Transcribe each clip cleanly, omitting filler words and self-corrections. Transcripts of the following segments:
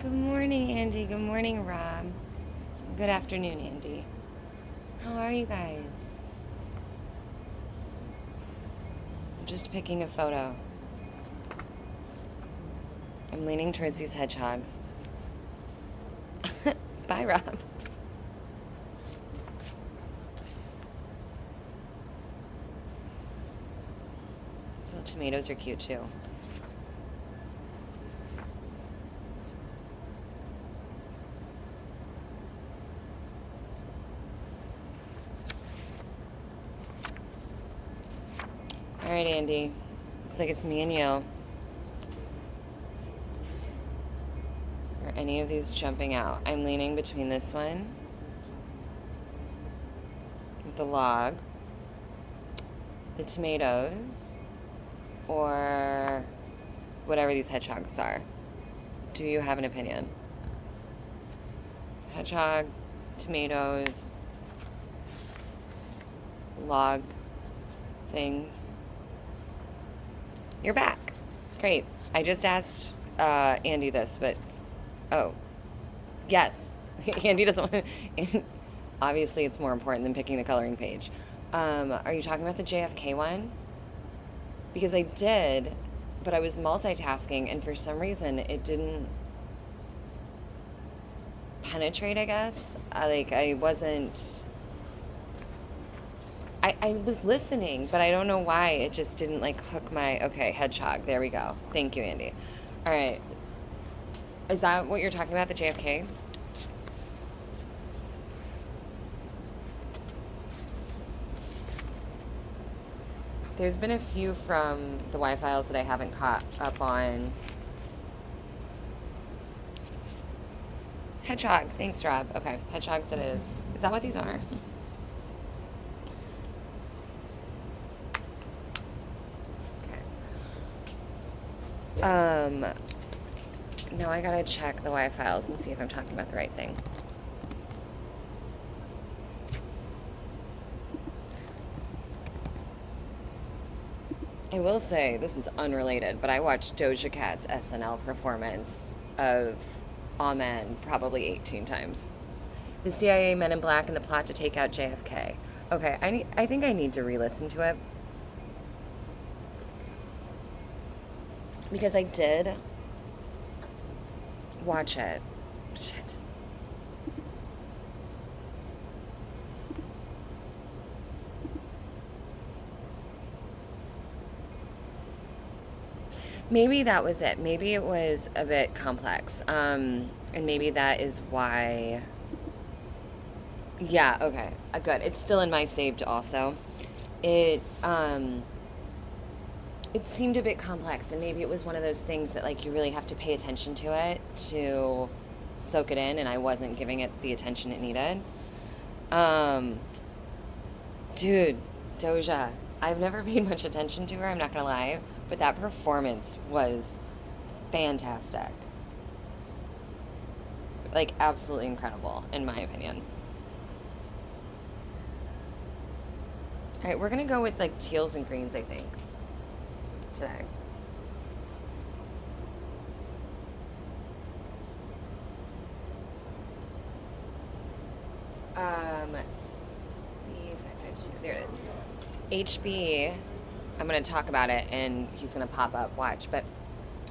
Good morning, Andy. Good morning, Rob. Good afternoon, Andy. How are you guys? I'm just picking a photo. I'm leaning towards these hedgehogs. Bye, Rob. These little tomatoes are cute too. All right, Andy. Looks like it's me and you. Are any of these jumping out? I'm leaning between this one, the log, the tomatoes, or whatever these hedgehogs are. Do you have an opinion? Hedgehog, tomatoes, log things. You're back. Great. I just asked Andy this, but oh, yes. Andy doesn't want to. Obviously, it's more important than picking the coloring page. Are you talking about the JFK one? Because I did, but I was multitasking, and for some reason, it didn't penetrate, I guess. I wasn't. I was listening, but I don't know why it just didn't hook my. Okay, hedgehog. There we go. Thank you, Andy. All right. Is that what you're talking about, the JFK? There's been a few from the Y-Files that I haven't caught up on. Hedgehog. Thanks, Rob. Okay, hedgehogs it is. Is that what these are? Okay. Now I gotta check the Y-Files and see if I'm talking about the right thing. I will say, this is unrelated, but I watched Doja Cat's SNL performance of Amen probably 18 times. The CIA Men in Black and the plot to take out JFK. Okay, I think I need to re-listen to it. Because I did watch it. Shit. Maybe that was it. Maybe it was a bit complex. And maybe that is why. Yeah, okay. Good. It's still in my saved also. It it seemed a bit complex, and maybe it was one of those things that you really have to pay attention to it to soak it in, and I wasn't giving it the attention it needed. Um Dude, Doja. I've never paid much attention to her, I'm not gonna lie, but that performance was fantastic. Absolutely incredible, in my opinion. All right, we're gonna go with teals and greens, I think, today. B552, there it is. HB, I'm going to talk about it and he's going to pop up, watch. But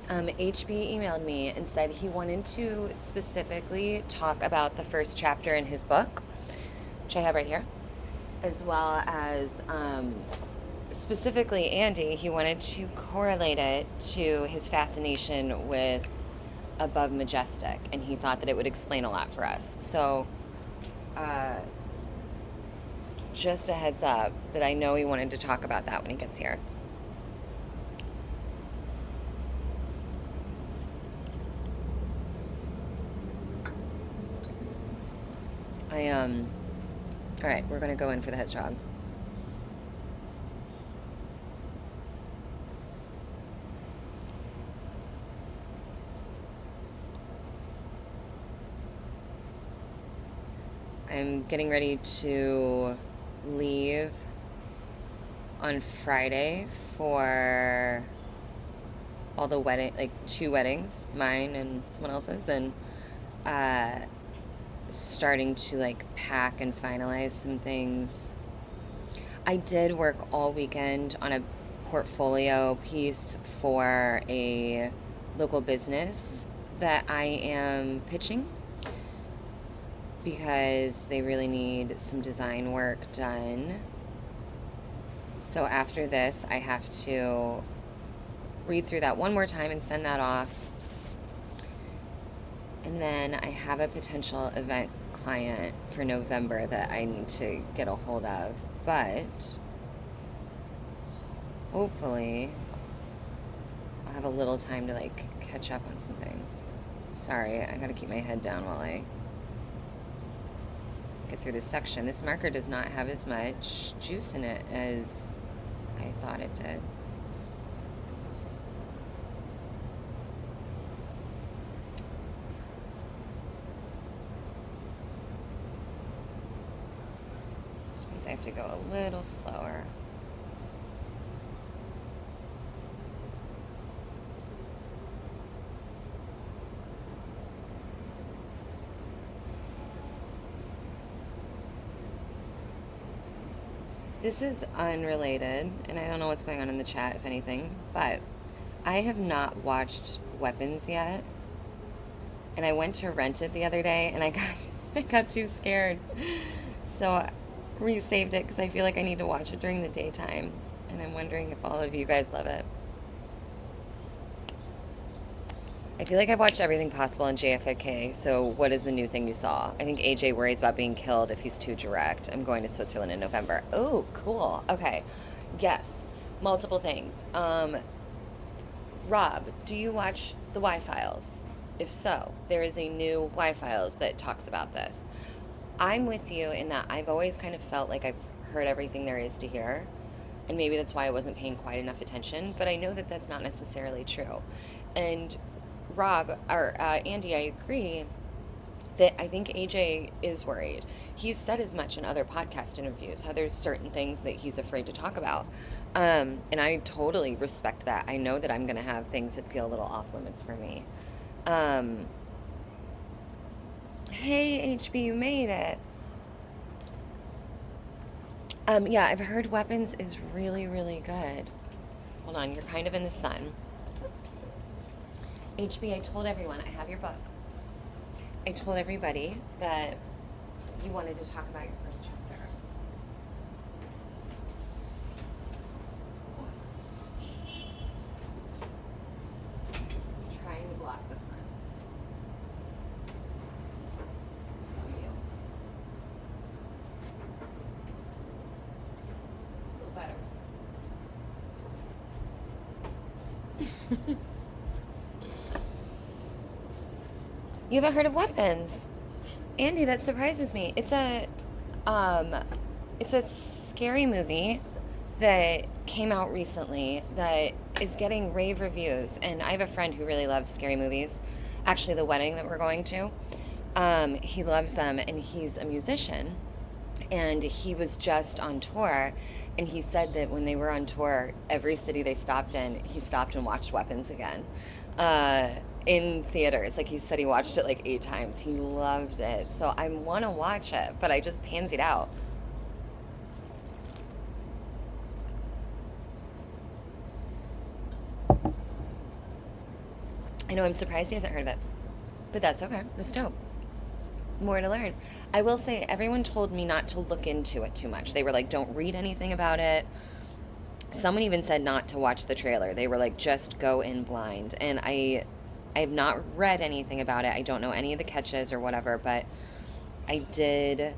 HB emailed me and said he wanted to specifically talk about the first chapter in his book, which I have right here, as well as specifically Andy. He wanted to correlate it to his fascination with Above Majestic, and he thought that it would explain a lot for us. So, just a heads up that I know he wanted to talk about that when he gets here. All right, we're gonna go in for the hedgehog. I'm getting ready to leave on Friday for all the wedding, like 2 weddings, mine and someone else's, and uh, starting to like pack and finalize some things. I did work all weekend on a portfolio piece for a local business that I am pitching because they really need some design work done. So after this, I have to read through that one more time and send that off. And then I have a potential event client for November that I need to get a hold of. But hopefully I'll have a little time to like catch up on some things. Sorry, I gotta keep my head down while I get through this section. This marker does not have as much juice in it as I thought it did. Which means I have to go a little slower. This is unrelated, and I don't know what's going on in the chat, if anything, but I have not watched Weapons yet. And I went to rent it the other day, and I got too scared. So I resaved it because I feel like I need to watch it during the daytime. And I'm wondering if all of you guys love it. I feel like I've watched everything possible in JFK, so what is the new thing you saw? I think AJ worries about being killed if he's too direct. I'm going to Switzerland in November. Oh, cool. Okay. Yes. Multiple things. Rob, do you watch the Y-Files? If so, there is a new Y-Files that talks about this. I'm with you in that I've always kind of felt like I've heard everything there is to hear, and maybe that's why I wasn't paying quite enough attention, but I know that that's not necessarily true. And Rob, or Andy, I agree that I think AJ is worried. He's said as much in other podcast interviews, how there's certain things that he's afraid to talk about. And I totally respect that. I know that I'm going to have things that feel a little off limits for me. Hey, HB, you made it. Yeah, I've heard Weapons is really, really good. Hold on, you're kind of in the sun. HB, I told everyone, I have your book. I told everybody that you wanted to talk about your first chapter. Trying to block the sun from you. A little better. You haven't heard of Weapons? Andy, that surprises me. It's a scary movie that came out recently that is getting rave reviews, and I have a friend who really loves scary movies. Actually, the wedding that we're going to, he loves them, and he's a musician, and he was just on tour, and he said that when they were on tour, every city they stopped in, he stopped and watched Weapons again. In theaters. Like, he said he watched it like 8 times. He loved it. So I want to watch it, but I just pansied out. I know, I'm surprised he hasn't heard of it, but that's okay. That's dope. More to learn. I will say, everyone told me not to look into it too much. They were like, don't read anything about it. Someone even said not to watch the trailer. They were like, just go in blind. And I have not read anything about it. I don't know any of the catches or whatever, but I did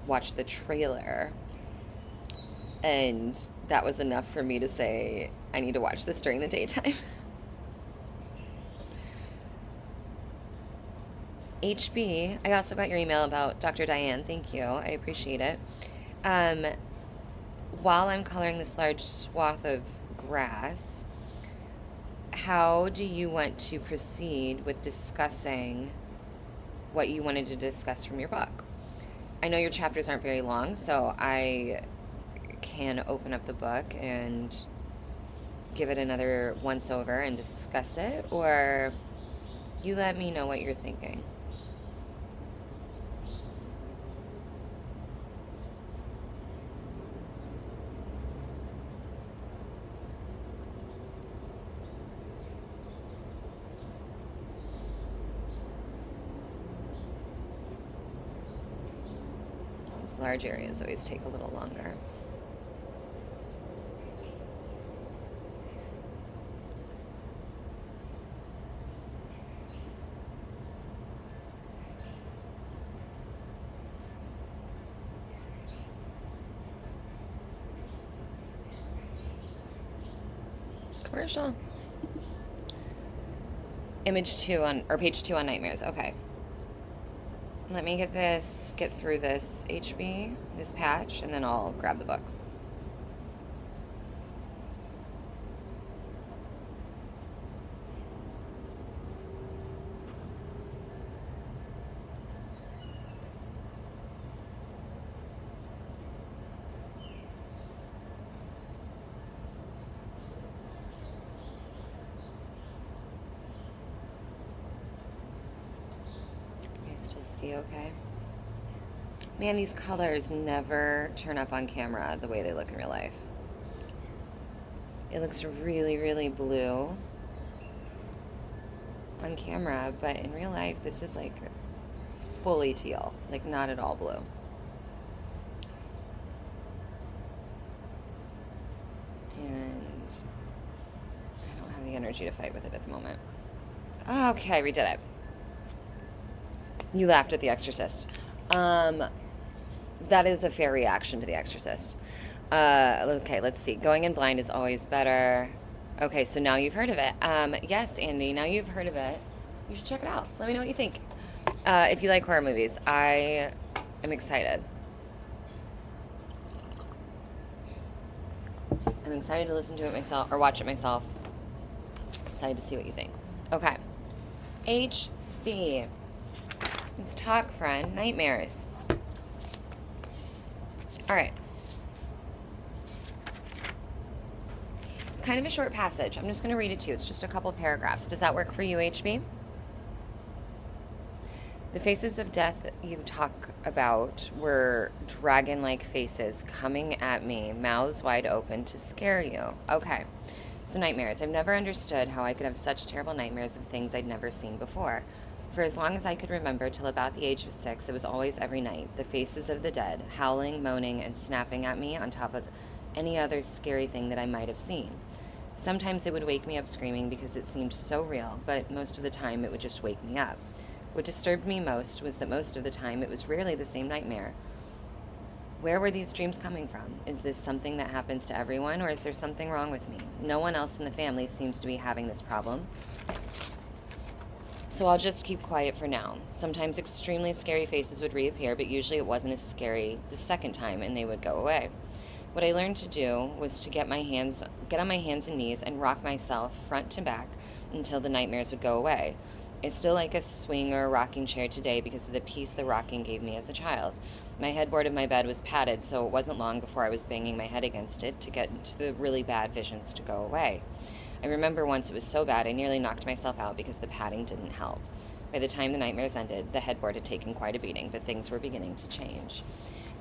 watch the trailer, and that was enough for me to say, I need to watch this during the daytime. HB, I also got your email about Dr. Diane. Thank you. I appreciate it. While I'm coloring this large swath of grass, how do you want to proceed with discussing what you wanted to discuss from your book? I know your chapters aren't very long, so I can open up the book and give it another once over and discuss it, or you let me know what you're thinking. These large areas always take a little longer. Commercial. Image 2 on, or page 2 on nightmares. Okay. Let me get through this HB, this patch, and then I'll grab the book. Okay. Man, these colors never turn up on camera the way they look in real life. It looks really, really blue on camera, but in real life, this is like fully teal, like not at all blue. And I don't have the energy to fight with it at the moment. Okay, we did it. You laughed at The Exorcist. That is a fair reaction to The Exorcist. Okay, let's see. Going in blind is always better. Okay, so now you've heard of it. Yes, Andy, now you've heard of it. You should check it out. Let me know what you think. If you like horror movies, I am excited. I'm excited to listen to it myself, or watch it myself. Excited to see what you think. Okay. HB. Let's talk, friend. Nightmares. All right. It's kind of a short passage. I'm just going to read it to you. It's just a couple paragraphs. Does that work for you, HB? The faces of death you talk about were dragon-like faces coming at me, mouths wide open to scare you. Okay. So nightmares. I've never understood how I could have such terrible nightmares of things I'd never seen before. For as long as I could remember, till about the age of 6, it was always every night, the faces of the dead, howling, moaning, and snapping at me on top of any other scary thing that I might have seen. Sometimes it would wake me up screaming because it seemed so real, but most of the time it would just wake me up. What disturbed me most was that most of the time it was rarely the same nightmare. Where were these dreams coming from? Is this something that happens to everyone, or is there something wrong with me? No one else in the family seems to be having this problem. So I'll just keep quiet for now. Sometimes extremely scary faces would reappear, but usually it wasn't as scary the second time and they would go away. What I learned to do was to get on my hands and knees and rock myself front to back until the nightmares would go away. I still like a swing or a rocking chair today because of the peace the rocking gave me as a child. My headboard of my bed was padded, so it wasn't long before I was banging my head against it to get into the really bad visions to go away. I remember once it was so bad I nearly knocked myself out because the padding didn't help. By the time the nightmares ended, the headboard had taken quite a beating, but things were beginning to change.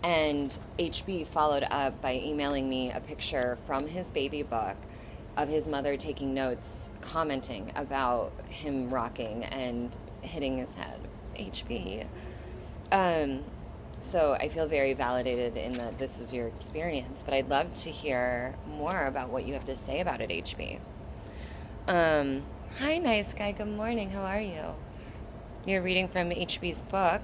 And HB followed up by emailing me a picture from his baby book of his mother taking notes, commenting about him rocking and hitting his head. HB. So I feel very validated in that this was your experience, but I'd love to hear more about what you have to say about it, HB. Hi, nice guy. Good morning. How are you? You're reading from HB's book.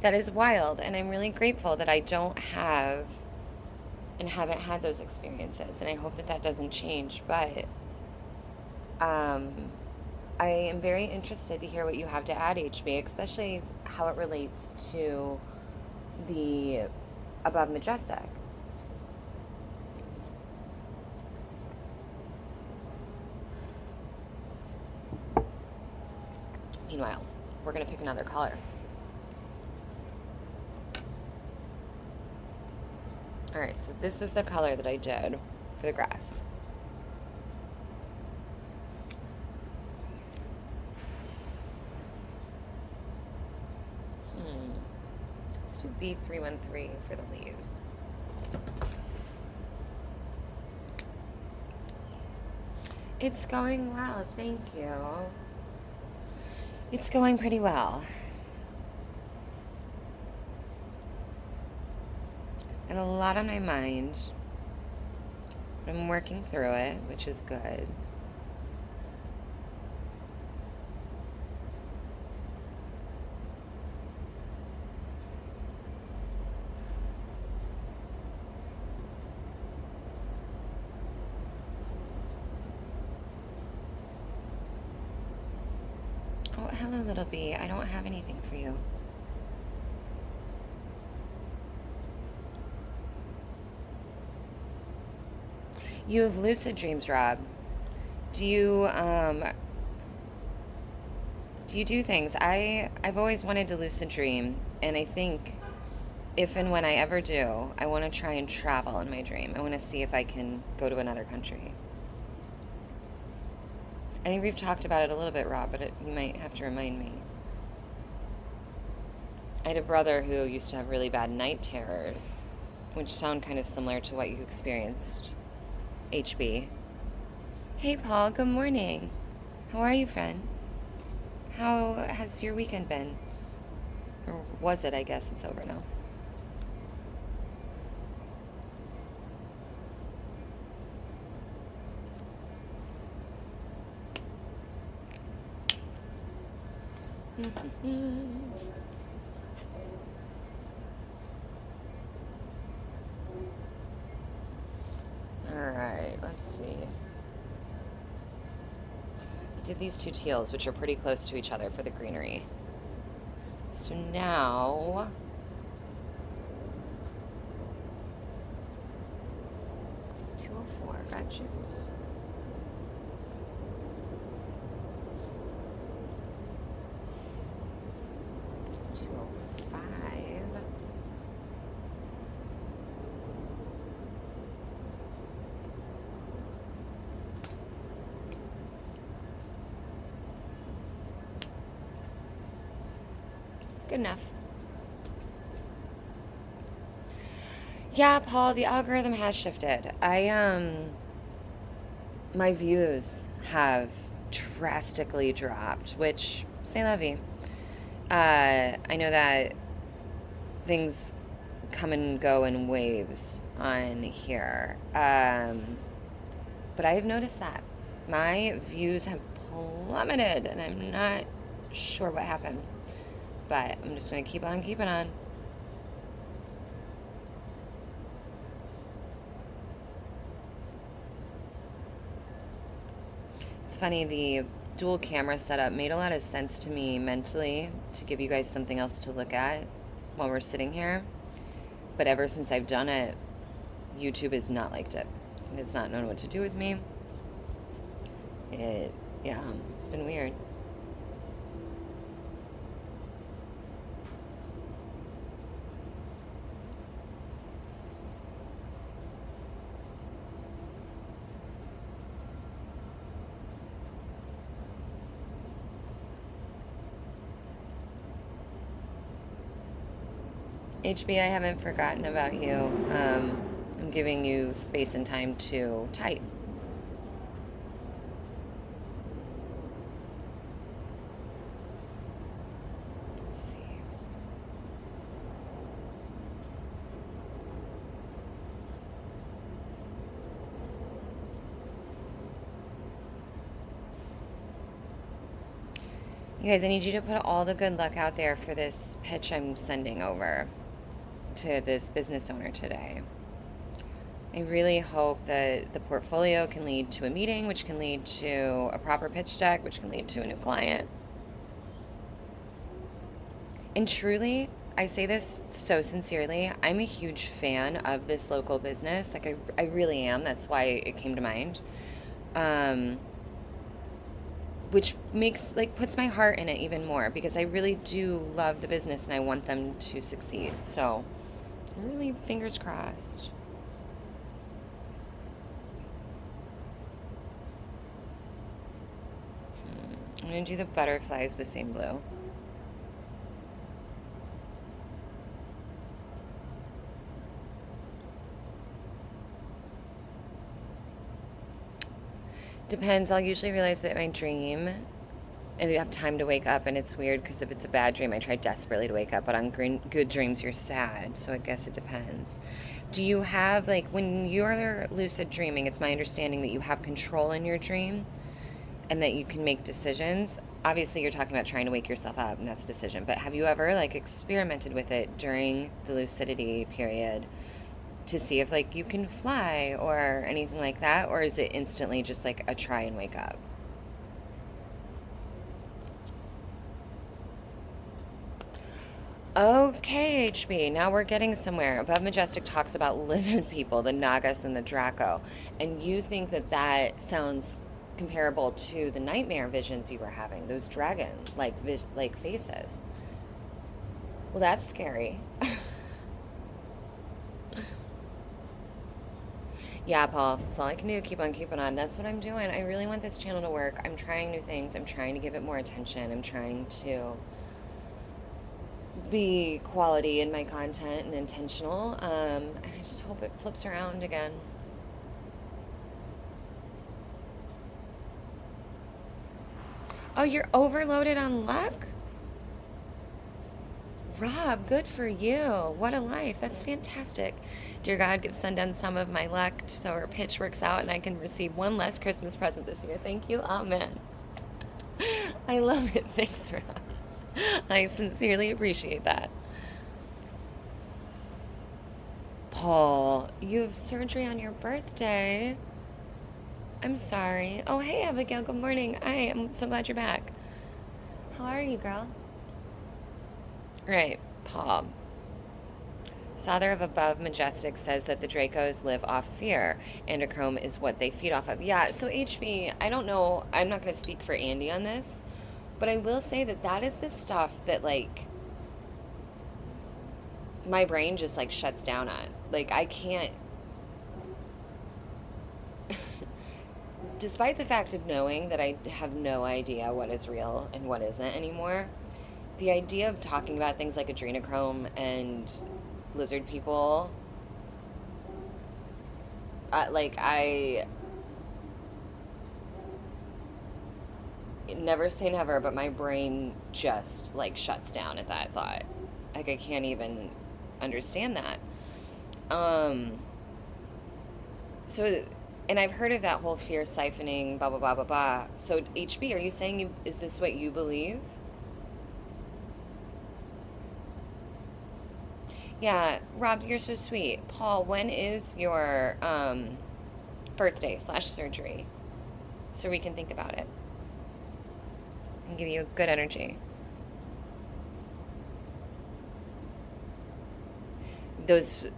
That is wild, and I'm really grateful that I don't have and haven't had those experiences, and I hope that that doesn't change, but I am very interested to hear what you have to add, HB, especially how it relates to the Above Majestic. Meanwhile, we're going to pick another color. Alright, so this is the color that I did for the grass. BB313 for the leaves. It's going well, thank you. It's going pretty well. Got a lot on my mind. I'm working through it, which is good. Oh, hello, little bee. I don't have anything for you. You have lucid dreams, Rob. Do you do things? I've always wanted to lucid dream, and I think if and when I ever do, I want to try and travel in my dream. I want to see if I can go to another country. I think we've talked about it a little bit, Rob, but you might have to remind me. I had a brother who used to have really bad night terrors, which sound kind of similar to what you experienced, HB. Hey, Paul, good morning. How are you, friend? How has your weekend been? Or was it? I guess it's over now. Alright, let's see. I did these two teals, which are pretty close to each other for the greenery. So now... it's 204, got juice. Good enough. Yeah, Paul, the algorithm has shifted. My views have drastically dropped, which, c'est la vie. I know that things come and go in waves on here. But I have noticed that my views have plummeted, and I'm not sure what happened. But I'm just going to keep on keeping on. It's funny, the dual camera setup made a lot of sense to me mentally to give you guys something else to look at while we're sitting here. But ever since I've done it, YouTube has not liked it. It's not known what to do with me. It's been weird. HB, I haven't forgotten about you. I'm giving you space and time to type. Let's see. You guys, I need you to put all the good luck out there for this pitch I'm sending over to this business owner today. I really hope that the portfolio can lead to a meeting, which can lead to a proper pitch deck, which can lead to a new client. And truly, I say this so sincerely, I'm a huge fan of this local business. Like, I really am. That's why it came to mind. Which puts my heart in it even more, because I really do love the business and I want them to succeed. So, really, fingers crossed. I'm going to do the butterflies the same blue. Depends. I'll usually realize that my dream, and you have time to wake up, and it's weird because if it's a bad dream, I try desperately to wake up, but on good dreams, you're sad, so I guess it depends. Do you have, like, when you're lucid dreaming, it's my understanding that you have control in your dream and that you can make decisions. Obviously, you're talking about trying to wake yourself up, and that's a decision, but have you ever, like, experimented with it during the lucidity period to see if, like, you can fly or anything like that, or is it instantly just, like, a try and wake up? Okay, HB, now we're getting somewhere. Above Majestic talks about lizard people, the Nagas and the Draco, and you think that that sounds comparable to the nightmare visions you were having, those dragon like faces. Well, that's scary. Yeah, Paul, that's all I can do. Keep on keeping on. That's what I'm doing. I really want this channel to work. I'm trying new things. I'm trying to give it more attention. I'm trying to be quality in my content and intentional. And I just hope it flips around again. Oh, you're overloaded on luck? Rob, good for you. What a life. That's fantastic. Dear God, give Sundown some of my luck so her pitch works out and I can receive one less Christmas present this year. Thank you. Amen. I love it. Thanks, Rob. I sincerely appreciate that. Paul, you have surgery on your birthday. I'm sorry. Oh, hey, Abigail. Good morning. I am so glad you're back. How are you, girl? Right, Paul. Sather of Above Majestic says that the Dracos live off fear. Endochrome is what they feed off of. Yeah, so HB, I don't know. I'm not going to speak for Andy on this, but I will say that that is the stuff that, like, my brain just, like, shuts down on. Like, I can't... Despite the fact of knowing that I have no idea what is real and what isn't anymore, the idea of talking about things like adrenochrome and lizard people, I never say never, but my brain just, like, shuts down at that thought. Like, I can't even understand that. So, and I've heard of that whole fear siphoning, blah, blah, blah, blah, blah. So, HB, are you saying is this what you believe? Yeah, Rob, you're so sweet. Paul, when is your birthday/surgery? So we can think about it and give you good energy. Those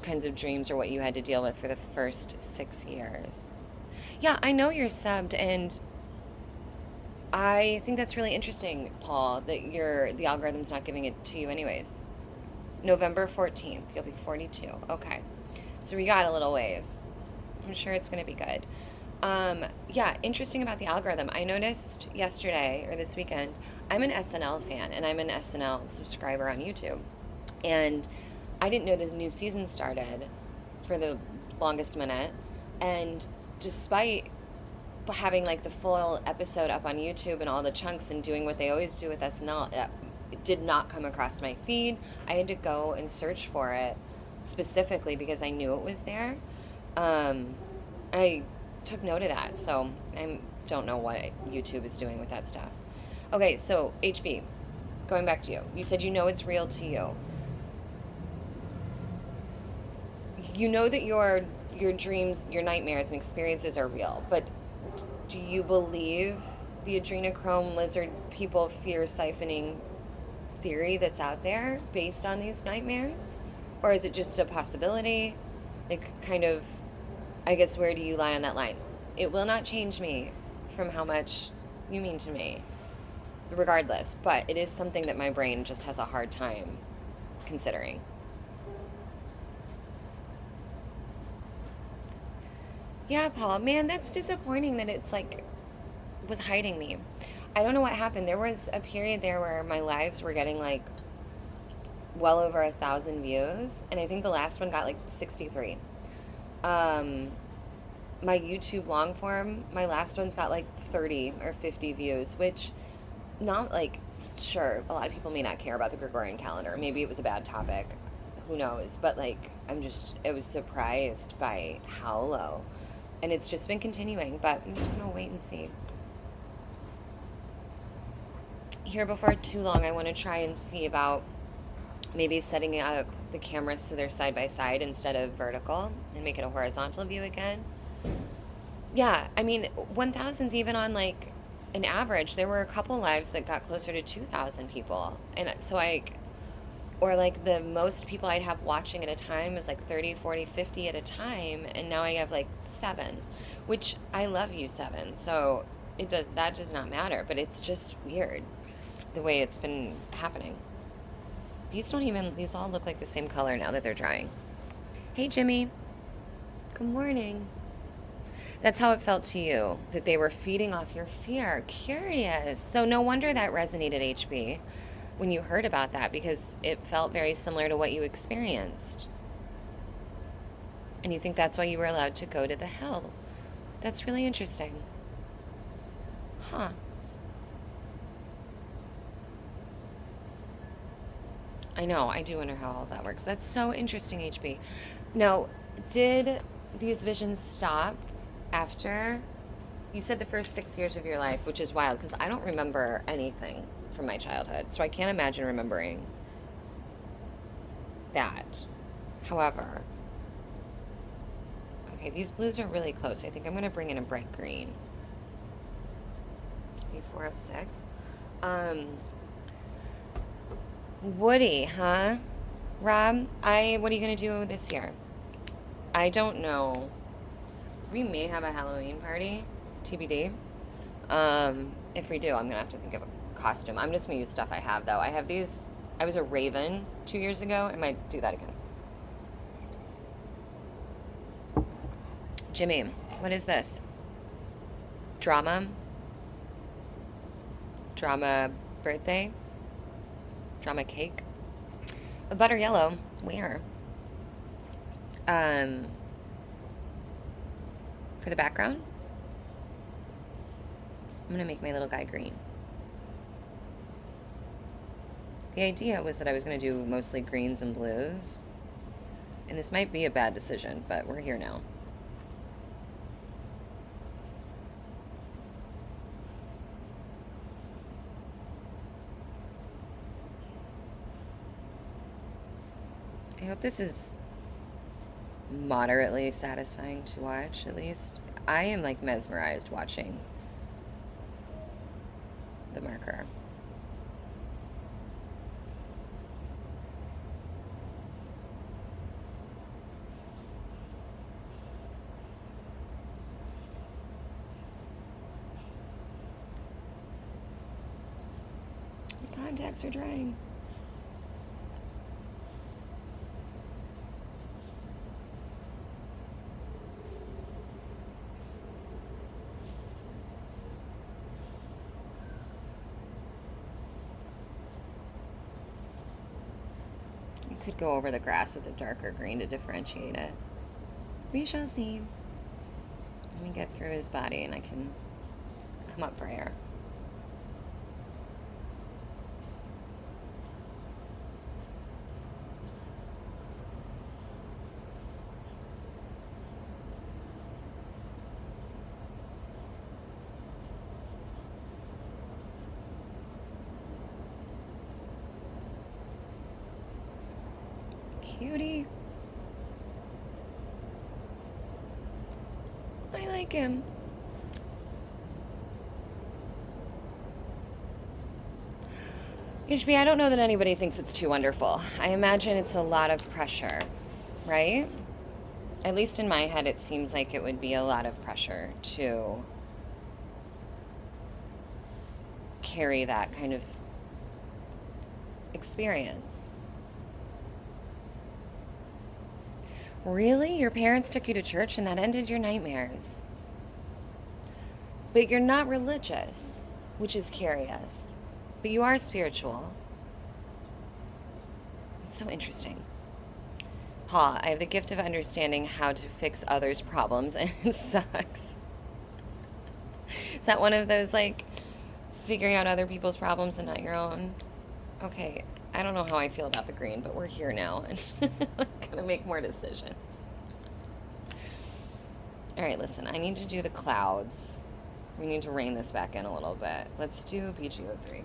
kinds of dreams are what you had to deal with for the first 6 years. Yeah, I know you're subbed, and I think that's really interesting, Paul, that the algorithm's not giving it to you anyways. November 14th, you'll be 42. Okay. So we got a little ways. I'm sure it's going to be good. Yeah, interesting about the algorithm. I noticed yesterday or this weekend, I'm an SNL fan and I'm an SNL subscriber on YouTube. And I didn't know the new season started for the longest minute. And despite having, like, the full episode up on YouTube and all the chunks and doing what they always do with SNL, it did not come across my feed. I had to go and search for it specifically because I knew it was there. I took note of that, so I don't know what YouTube is doing with that stuff. Okay, so HB, going back to you. You said you know it's real to you. You know that your dreams, your nightmares and experiences are real, but do you believe the adrenochrome lizard people fear siphoning theory that's out there based on these nightmares? Or is it just a possibility? Like, kind of, I guess, where do you lie on that line? It will not change me from how much you mean to me, regardless, but it is something that my brain just has a hard time considering. Yeah, Paul, man, that's disappointing that it's, like, was hiding me. I don't know what happened. There was a period there where my lives were getting, like, well over 1,000 views, and I think the last one got, like, 63. my YouTube long form, my last one's got like 30 or 50 views, which not like, sure, a lot of people may not care about the Gregorian calendar. Maybe it was a bad topic. Who knows? But like, I was surprised by how low. And it's just been continuing, but I'm just going to wait and see. Here before too long, I want to try and see about maybe setting up the cameras so they're side by side instead of vertical and make it a horizontal view again. Yeah, I mean, 1,000's even on like an average. There were a couple lives that got closer to 2,000 people. And so or like the most people I'd have watching at a time is like 30, 40, 50 at a time. And now I have like 7, which I love you 7. So that does not matter, but it's just weird the way it's been happening. These all look like the same color now that they're drying. Hey, Jimmy. Good morning. That's how it felt to you, that they were feeding off your fear. Curious. So no wonder that resonated, HB, when you heard about that, because it felt very similar to what you experienced. And you think that's why you were allowed to go to the hill. That's really interesting. Huh. I know, I do wonder how all that works. That's so interesting, HB. Now, did these visions stop after? You said the first 6 years of your life, which is wild, because I don't remember anything from my childhood, so I can't imagine remembering that. However, okay, these blues are really close. I think I'm going to bring in a bright green. Maybe 406. Woody, huh? Rob, what are you going to do this year? I don't know. We may have a Halloween party, TBD. If we do, I'm going to have to think of a costume. I'm just going to use stuff I have, though. I have these. I was a raven 2 years ago. I might do that again. Jimmy, what is this? Drama? Drama birthday? Drama cake? A butter yellow. Where? For the background, I'm going to make my little guy green. The idea was that I was going to do mostly greens and blues. And this might be a bad decision, but we're here now. I hope this is moderately satisfying to watch, at least. I am like mesmerized watching the marker. The contacts are drying. Could go over the grass with a darker green to differentiate it. We shall see. Let me get through his body and I can come up for air. Cutie. I like him. HB, I don't know that anybody thinks it's too wonderful. I imagine it's a lot of pressure, right? At least in my head, it seems like it would be a lot of pressure to carry that kind of experience. Really? Your parents took you to church and that ended your nightmares? But you're not religious, which is curious. But you are spiritual. It's so interesting. Paul, I have the gift of understanding how to fix others' problems, and it sucks. Is that one of those, like, figuring out other people's problems and not your own? Okay, I don't know how I feel about the green, but we're here now, and I'm gonna make more decisions. All right, listen, I need to do the clouds. We need to rein this back in a little bit. Let's do BGO3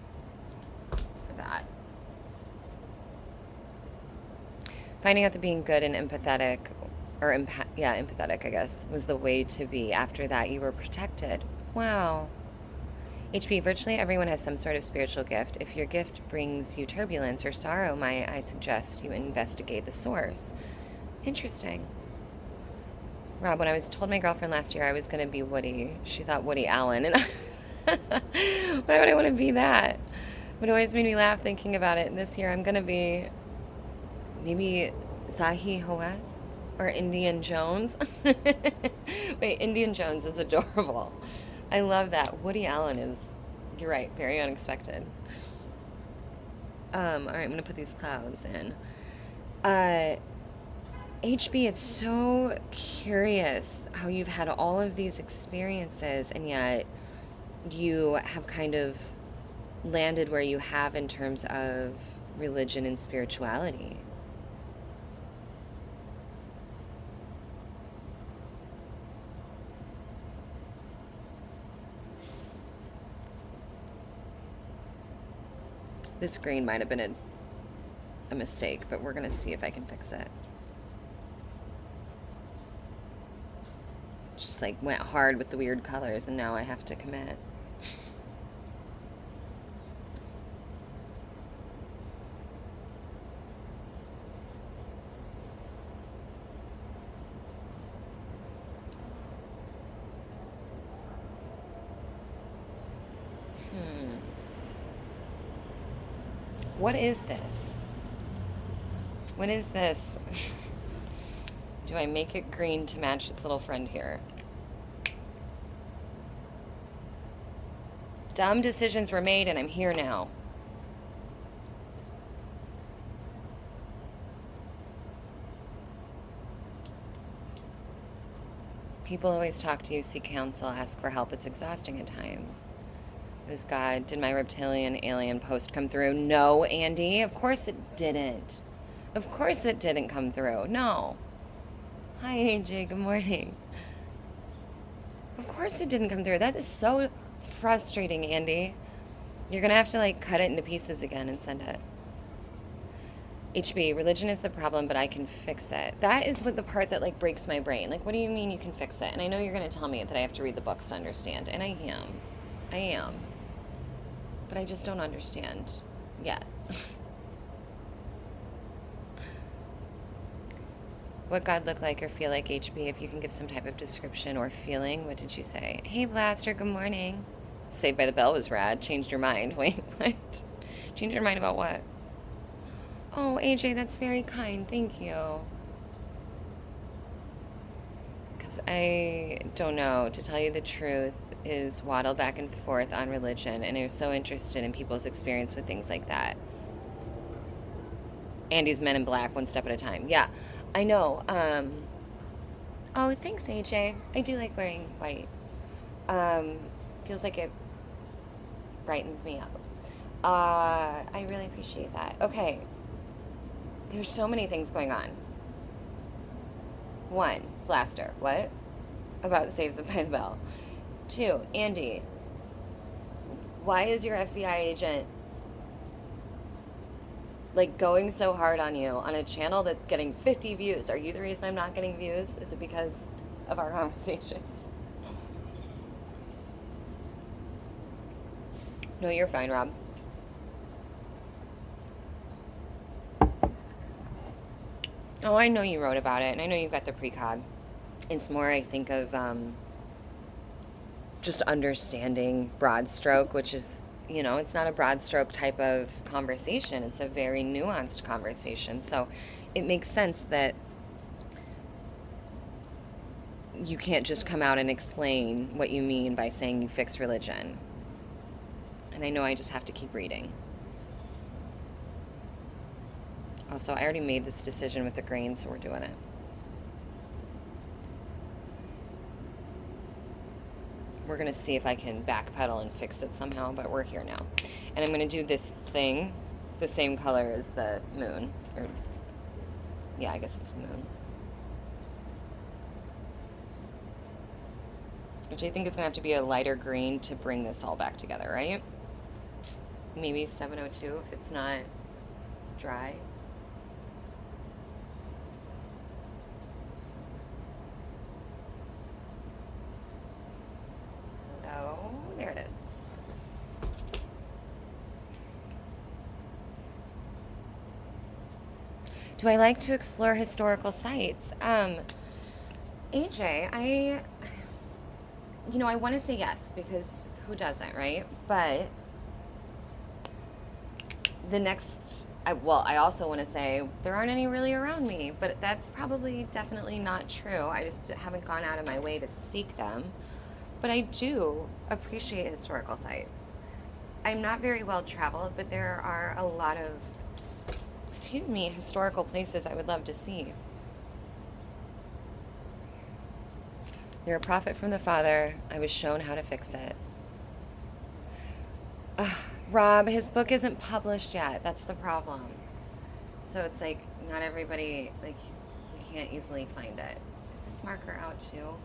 for that. Finding out that being good and empathetic, or empathetic, I guess, was the way to be. After that, you were protected. Wow. HB, virtually everyone has some sort of spiritual gift. If your gift brings you turbulence or sorrow, I suggest you investigate the source. Interesting. Rob, when I was told my girlfriend last year I was going to be Woody, she thought Woody Allen, and why would I want to be that? It always made me laugh thinking about it. And this year I'm going to be maybe Zahi Hawass or Indian Jones. Wait, Indian Jones is adorable. I love that. Woody Allen is, you're right, very unexpected. All right, I'm going to put these clouds in. HB, it's so curious how you've had all of these experiences and yet you have kind of landed where you have in terms of religion and spirituality. This green might have been a mistake, but we're going to see if I can fix it. Just like went hard with the weird colors and now I have to commit. What is this? What is this? Do I make it green to match its little friend here? Dumb decisions were made and I'm here now. People always talk to you, seek counsel, ask for help. It's exhausting at times. It was God. Did my reptilian alien post come through? No, Andy. Of course it didn't. Of course it didn't come through. No. Hi, AJ. Good morning. Of course it didn't come through. That is so frustrating, Andy. You're going to have to, like, cut it into pieces again and send it. HB, religion is the problem, but I can fix it. That is what the part that, like, breaks my brain. Like, what do you mean you can fix it? And I know you're going to tell me that I have to read the books to understand. And I am. I am. But I just don't understand yet. What God look like or feel like, HB, if you can give some type of description or feeling. What did you say? Hey, Blaster, good morning. Saved by the Bell was rad. Changed your mind. Wait, what? Changed your mind about what? Oh, AJ, that's very kind. Thank you. Because I don't know. To tell you the truth, is waddle back and forth on religion, and I'm so interested in people's experience with things like that. Andy's Men in Black, one step at a time. Yeah, I know. Oh, thanks, AJ. I do like wearing white. Feels like it brightens me up. I really appreciate that. Okay. There's so many things going on. 1, Blaster. What? About Saved by the Bell. 2, Andy. Why is your FBI agent, like, going so hard on you on a channel that's getting 50 views? Are you the reason I'm not getting views? Is it because of our conversations? No, you're fine, Rob. Oh, I know you wrote about it, and I know you've got the precog. It's more, I think, of just understanding broad stroke, which is, you know, it's not a broad stroke type of conversation. It's a very nuanced conversation. So it makes sense that you can't just come out and explain what you mean by saying you fix religion. And I know I just have to keep reading. Also, I already made this decision with the green, so we're doing it. We're going to see if I can backpedal and fix it somehow, but we're here now. And I'm going to do this thing the same color as the moon. Or, yeah, I guess it's the moon. Which I think is going to have to be a lighter green to bring this all back together, right? Maybe 702 if it's not dry. Hello, there it is. Do I like to explore historical sites? AJ, I want to say yes, because who doesn't, right? But the next, I also want to say there aren't any really around me, but that's probably definitely not true. I just haven't gone out of my way to seek them. But I do appreciate historical sites. I'm not very well traveled, but there are a lot of, historical places I would love to see. You're a prophet from the Father. I was shown how to fix it. Rob, his book isn't published yet. That's the problem. So it's like, not everybody, like, you can't easily find it. Is this marker out too?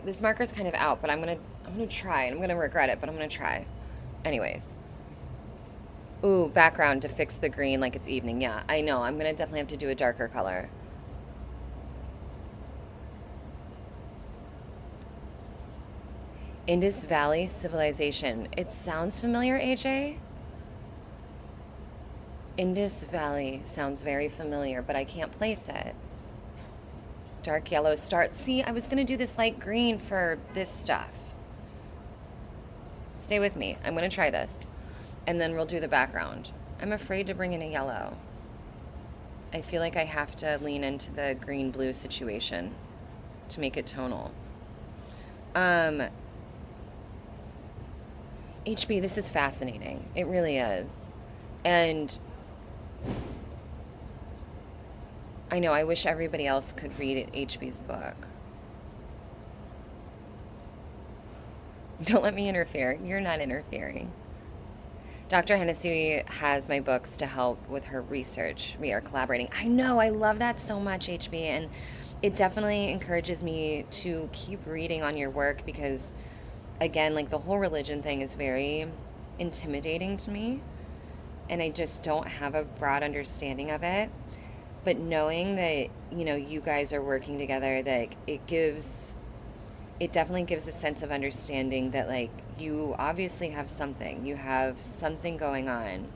This marker's kind of out, but I'm gonna try, and I'm gonna regret it, but I'm gonna try. Anyways. Ooh, background to fix the green like it's evening. Yeah, I know. I'm gonna definitely have to do a darker color. Indus Valley Civilization. It sounds familiar, AJ? Indus Valley sounds very familiar, but I can't place it. Dark yellow start. See, I was going to do this light green for this stuff. Stay with me. I'm going to try this. And then we'll do the background. I'm afraid to bring in a yellow. I feel like I have to lean into the green-blue situation to make it tonal. HB, this is fascinating. It really is. And I know, I wish everybody else could read HB's book. Don't let me interfere. You're not interfering. Dr. Hennessy has my books to help with her research. We are collaborating. I know, I love that so much, HB. And it definitely encourages me to keep reading on your work because, again, like the whole religion thing is very intimidating to me. And I just don't have a broad understanding of it. But knowing that, you guys are working together, that it definitely gives a sense of understanding that, like, you obviously have something. You have something going on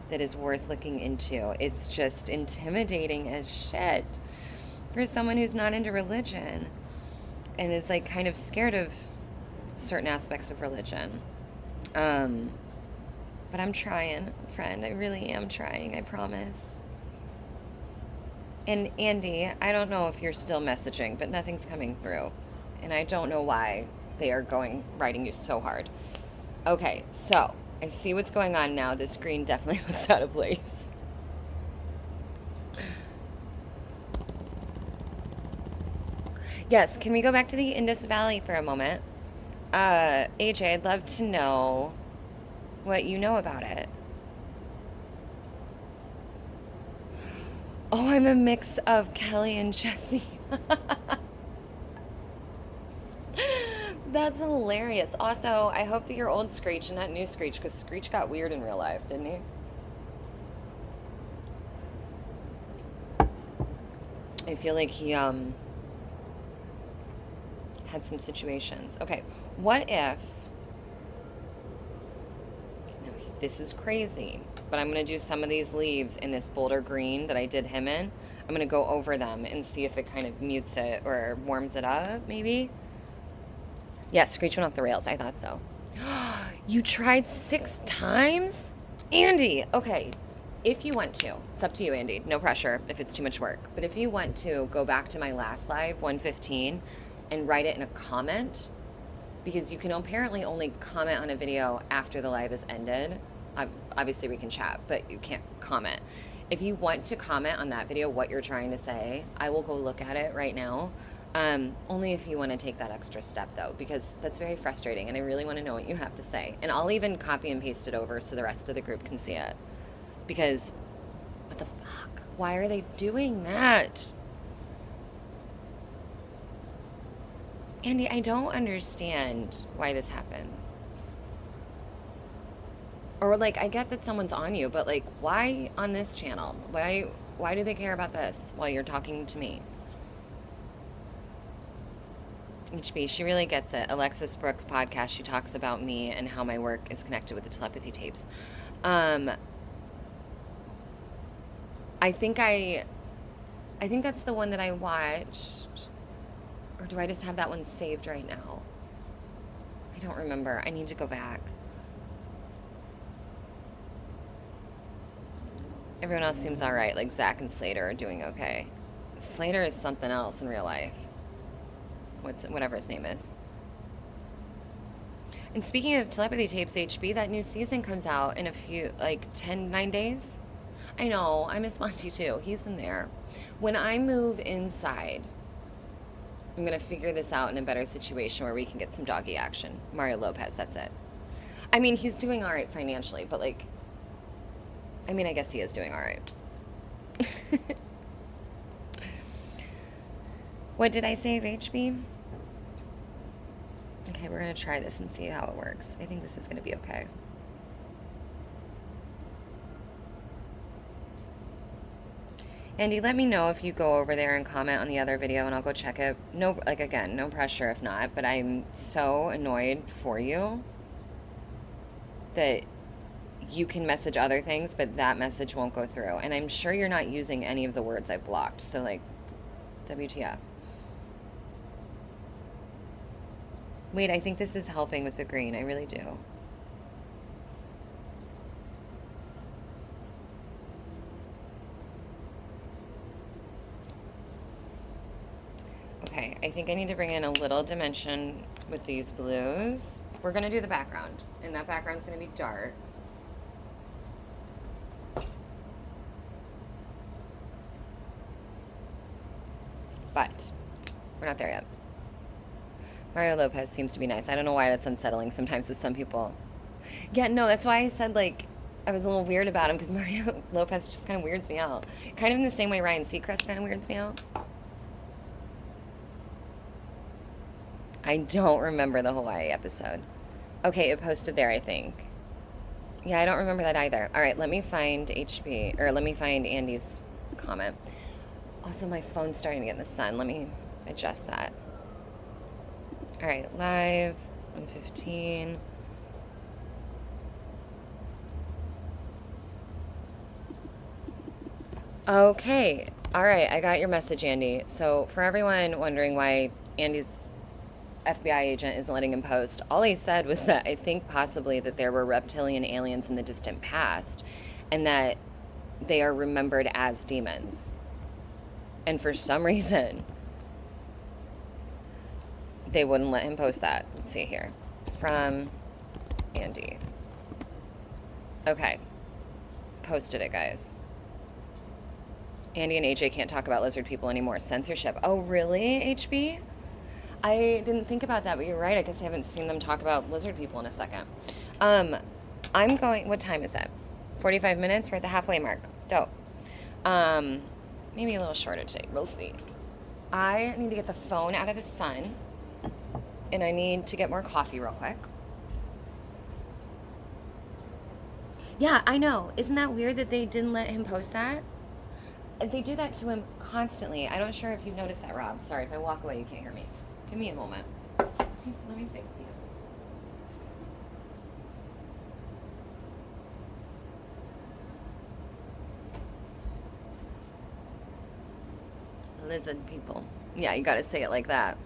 that is worth looking into. It's just intimidating as shit for someone who's not into religion and is, like, kind of scared of certain aspects of religion. But I'm trying, friend. I really am trying, I promise. And Andy, I don't know if you're still messaging, but nothing's coming through. And I don't know why they are writing you so hard. Okay, so I see what's going on now. This green definitely looks out of place. Yes, can we go back to the Indus Valley for a moment? AJ, I'd love to know what you know about it. Oh, I'm a mix of Kelly and Jesse. That's hilarious. Also, I hope that you're old Screech and not new Screech, because Screech got weird in real life, didn't he? I feel like he had some situations. Okay, what if... Now, this is crazy, but I'm going to do some of these leaves in this bolder green that I did him in. I'm going to go over them and see if it kind of mutes it or warms it up, maybe. Yes, Screech went off the rails. I thought so. You tried 6 times? Andy, okay. If you want to, it's up to you, Andy. No pressure if it's too much work. But if you want to, go back to my last live, 115, and write it in a comment. Because you can apparently only comment on a video after the live is ended. Obviously, we can chat, but you can't comment. If you want to comment on that video, what you're trying to say, I will go look at it right now. Only if you want to take that extra step, though, because that's very frustrating, and I really want to know what you have to say. And I'll even copy and paste it over so the rest of the group can see it. Because, what the fuck? Why are they doing that? Andy, I don't understand why this happens. Or, like, I get that someone's on you, but, like, why on this channel? Why do they care about this while you're talking to me? HB, she really gets it. Alexis Brooks' podcast, she talks about me and how my work is connected with the telepathy tapes. I think that's the one that I watched. Or do I just have that one saved right now? I don't remember. I need to go back. Everyone else seems all right. Like Zach and Slater are doing okay. Slater is something else in real life. Whatever his name is. And speaking of telepathy tapes, HB, that new season comes out in a few, like 9 days. I know, I miss Monty too. He's in there. When I move inside, I'm going to figure this out in a better situation where we can get some doggy action. Mario Lopez, that's it. I mean, he's doing all right financially, but like, I mean, I guess he is doing all right. What did I save, HB? Okay, we're going to try this and see how it works. I think this is going to be okay. Andy, let me know if you go over there and comment on the other video and I'll go check it. No, like again, no pressure if not, but I'm so annoyed for you that you can message other things, but that message won't go through. And I'm sure you're not using any of the words I blocked. So like, WTF. Wait, I think this is helping with the green. I really do. Okay, I think I need to bring in a little dimension with these blues. We're going to do the background, and that background's going to be dark. But we're not there yet. Mario Lopez seems to be nice. I don't know why that's unsettling sometimes with some people. Yeah, no, that's why I said, like, I was a little weird about him, because Mario Lopez just kind of weirds me out. Kind of in the same way Ryan Seacrest kind of weirds me out. I don't remember the Hawaii episode. Okay, it posted there, I think. Yeah, I don't remember that either. All right, let me find let me find Andy's comment. Also, my phone's starting to get in the sun. Let me adjust that. All right, live, 1:15. Okay, all right, I got your message, Andy. So for everyone wondering why Andy's FBI agent isn't letting him post, all he said was that I think possibly that there were reptilian aliens in the distant past and that they are remembered as demons. And for some reason, they wouldn't let him post that. Let's see here. From Andy. Okay. Posted it, guys. Andy and AJ can't talk about lizard people anymore. Censorship. Oh, really, HB? I didn't think about that, but you're right. I guess I haven't seen them talk about lizard people in a second. I'm going... What time is it? 45 minutes? We're at the halfway mark. Dope. Maybe a little shorter today. We'll see. I need to get the phone out of the sun. And I need to get more coffee real quick. Yeah, I know. Isn't that weird that they didn't let him post that? They do that to him constantly. I'm not sure if you've noticed that, Rob. Sorry, if I walk away, you can't hear me. Give me a moment. Let me fix you. Lizard people. Yeah, you gotta say it like that.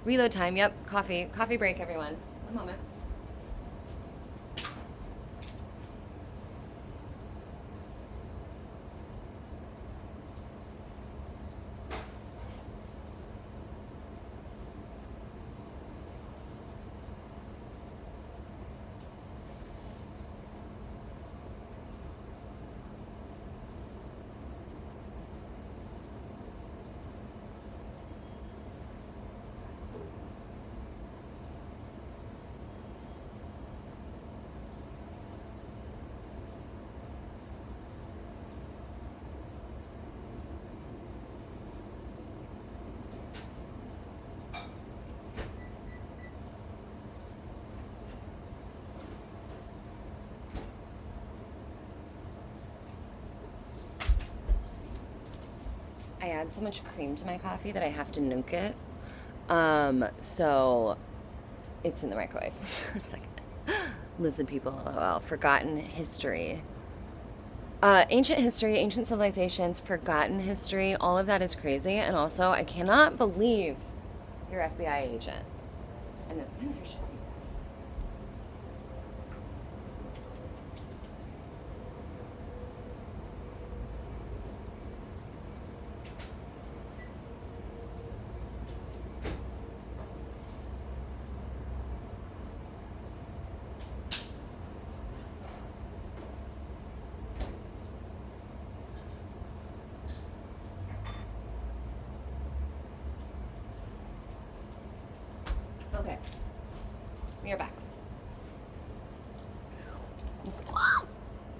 Reload time. Yep. Coffee. Coffee break, everyone. One moment. I add so much cream to my coffee that I have to nuke it. So it's in the microwave. It's like, listen, people, LOL. Forgotten history. Ancient history, ancient civilizations, forgotten history, all of that is crazy. And also, I cannot believe you're FBI agent and the censorship. Okay, we are back.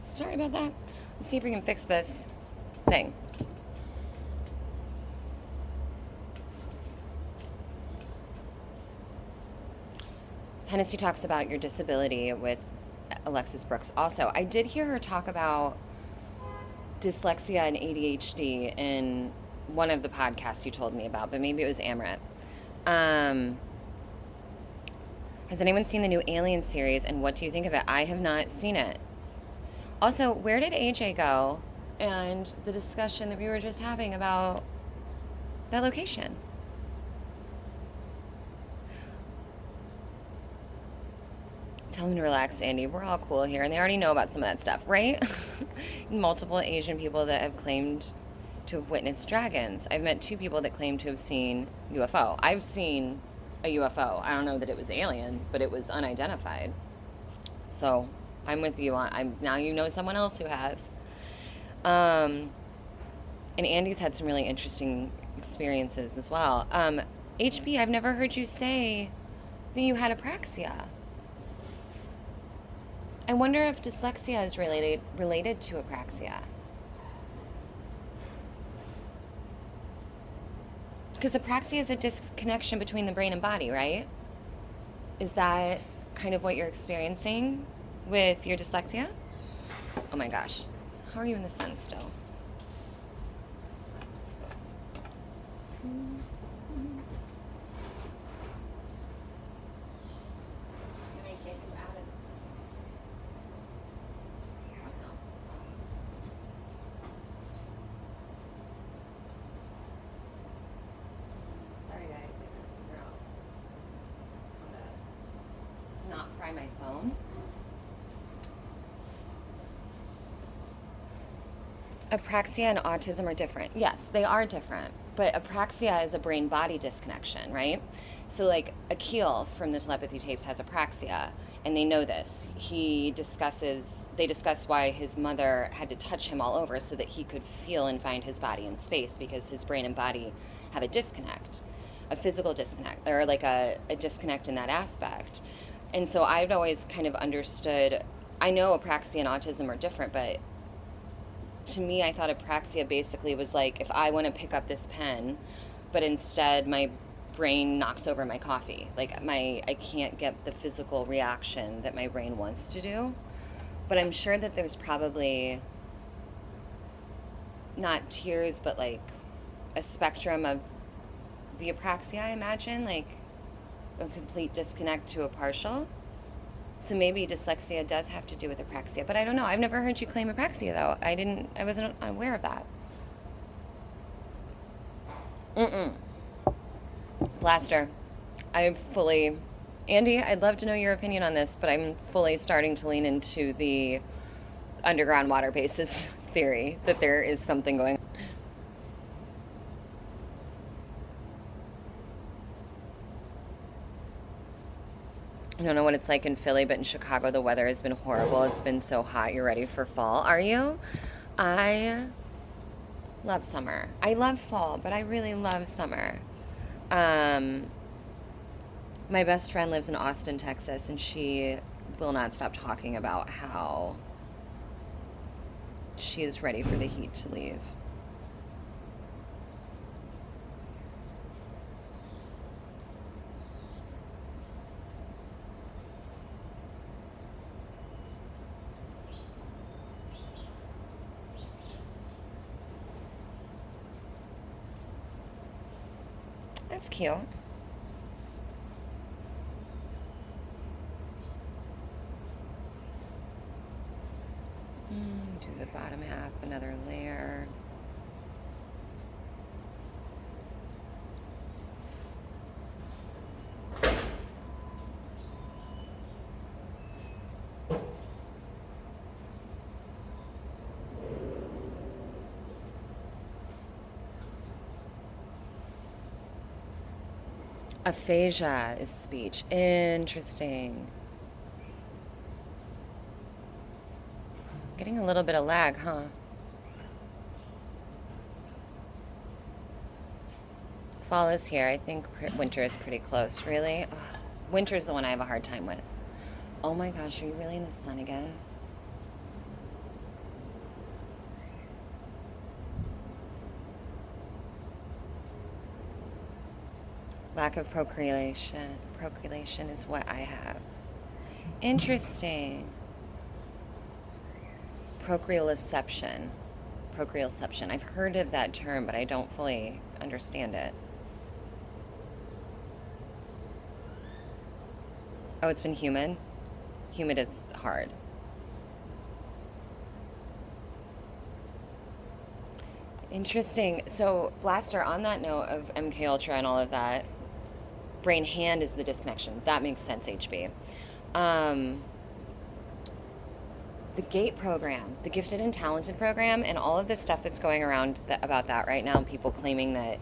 Sorry about that. Let's see if we can fix this thing. Hennessy talks about your disability with Alexis Brooks. Also, I did hear her talk about dyslexia and ADHD in one of the podcasts you told me about, but maybe it was Amrit. Has anyone seen the new Alien series, and what do you think of it? I have not seen it. Also, where did AJ go? And the discussion that we were just having about that location. Tell them to relax, Andy. We're all cool here, and they already know about some of that stuff, right? Multiple Asian people that have claimed to have witnessed dragons. I've met 2 people that claim to have seen UFO. I've seen a UFO. I don't know that it was alien, but it was unidentified. So I'm with you on. Now you know someone else who has. And Andy's had some really interesting experiences as well. HB, I've never heard you say that you had apraxia. I wonder if dyslexia is related to apraxia. Because apraxia is a disconnection between the brain and body, right? Is that kind of what you're experiencing with your dyslexia? Oh my gosh. How are you in the sun still? My phone. Apraxia and autism are different. Yes, they are different. But apraxia is a brain-body disconnection, right? So like Akil from the telepathy tapes has apraxia, and they know this. They discuss why his mother had to touch him all over so that he could feel and find his body in space, because his brain and body have a disconnect, a physical disconnect, or like a disconnect in that aspect. And so I've always kind of understood, I know apraxia and autism are different, but to me, I thought apraxia basically was like, if I want to pick up this pen, but instead my brain knocks over my coffee. Like I can't get the physical reaction that my brain wants to do. But I'm sure that there's probably not tiers, but like a spectrum of the apraxia, I imagine, like a complete disconnect to a partial. So maybe dyslexia does have to do with apraxia, but I don't know. I've never heard you claim apraxia though. I wasn't aware of that. Blaster. Andy, I'd love to know your opinion on this, but I'm fully starting to lean into the underground water bases theory that there is something going on. I don't know what it's like in Philly, but in Chicago, the weather has been horrible. It's been so hot. You're ready for fall. Are you? I love summer. I love fall, but I really love summer. My best friend lives in Austin, Texas, and she will not stop talking about how she is ready for the heat to leave. That's cute. Do the bottom half, another layer. Aphasia is speech. Interesting. Getting a little bit of lag, huh? Fall is here. I think winter is pretty close. Really? Ugh. Winter is the one I have a hard time with. Oh my gosh, are you really in the sun again? Lack of procreation. Procreation is what I have. Interesting. Procreoception. Procreoception. I've heard of that term, but I don't fully understand it. Oh, it's been humid? Humid is hard. Interesting. So, Blaster, on that note of MK Ultra and all of that, brain hand is the disconnection. That makes sense, HB. The GATE program, the Gifted and Talented program, and all of this stuff that's going around about that right now, people claiming that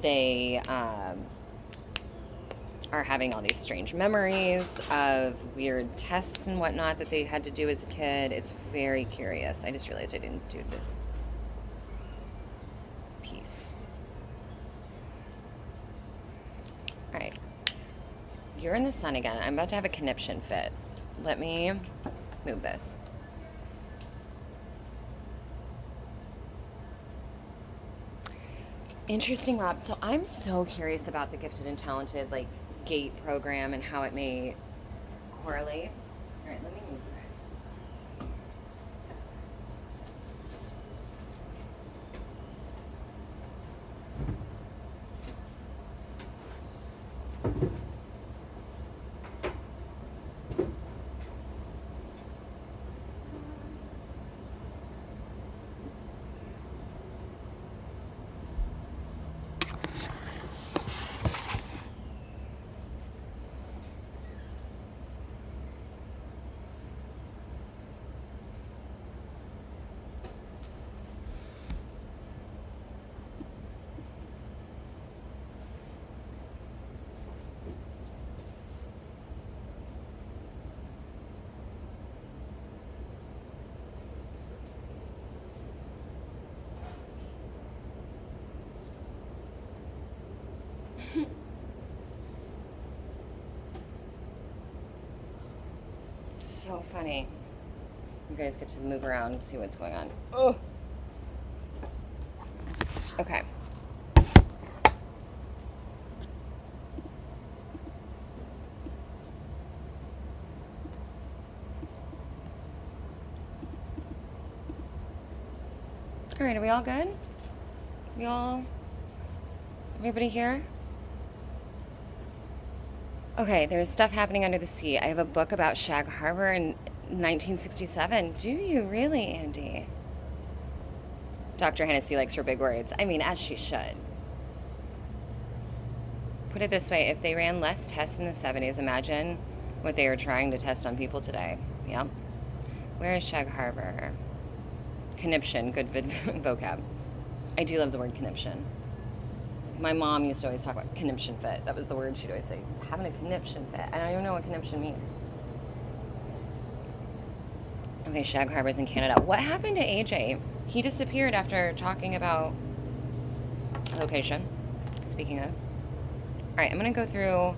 they are having all these strange memories of weird tests and whatnot that they had to do as a kid. It's very curious. I just realized I didn't do this piece. All right. You're in the sun again. I'm about to have a conniption fit. Let me move this. Interesting, Rob. So I'm so curious about the Gifted and Talented, like, GATE program and how it may correlate. All right, let me move this. So funny. You guys get to move around and see what's going on. Oh. Okay. All right, are we all good? Everybody here? Okay, there's stuff happening under the sea. I have a book about Shag Harbor in 1967. Do you really, Andy? Dr. Hennessy likes her big words. I mean, as she should. Put it this way, if they ran less tests in the 70s, imagine what they are trying to test on people today. Yep. Where is Shag Harbor? Conniption, good vocab. I do love the word conniption. My mom used to always talk about conniption fit. That was the word she'd always say, having a conniption fit. I don't even know what conniption means. Okay, Shag Harbor's in Canada. What happened to AJ? He disappeared after talking about location. Speaking of. All right, I'm going to go through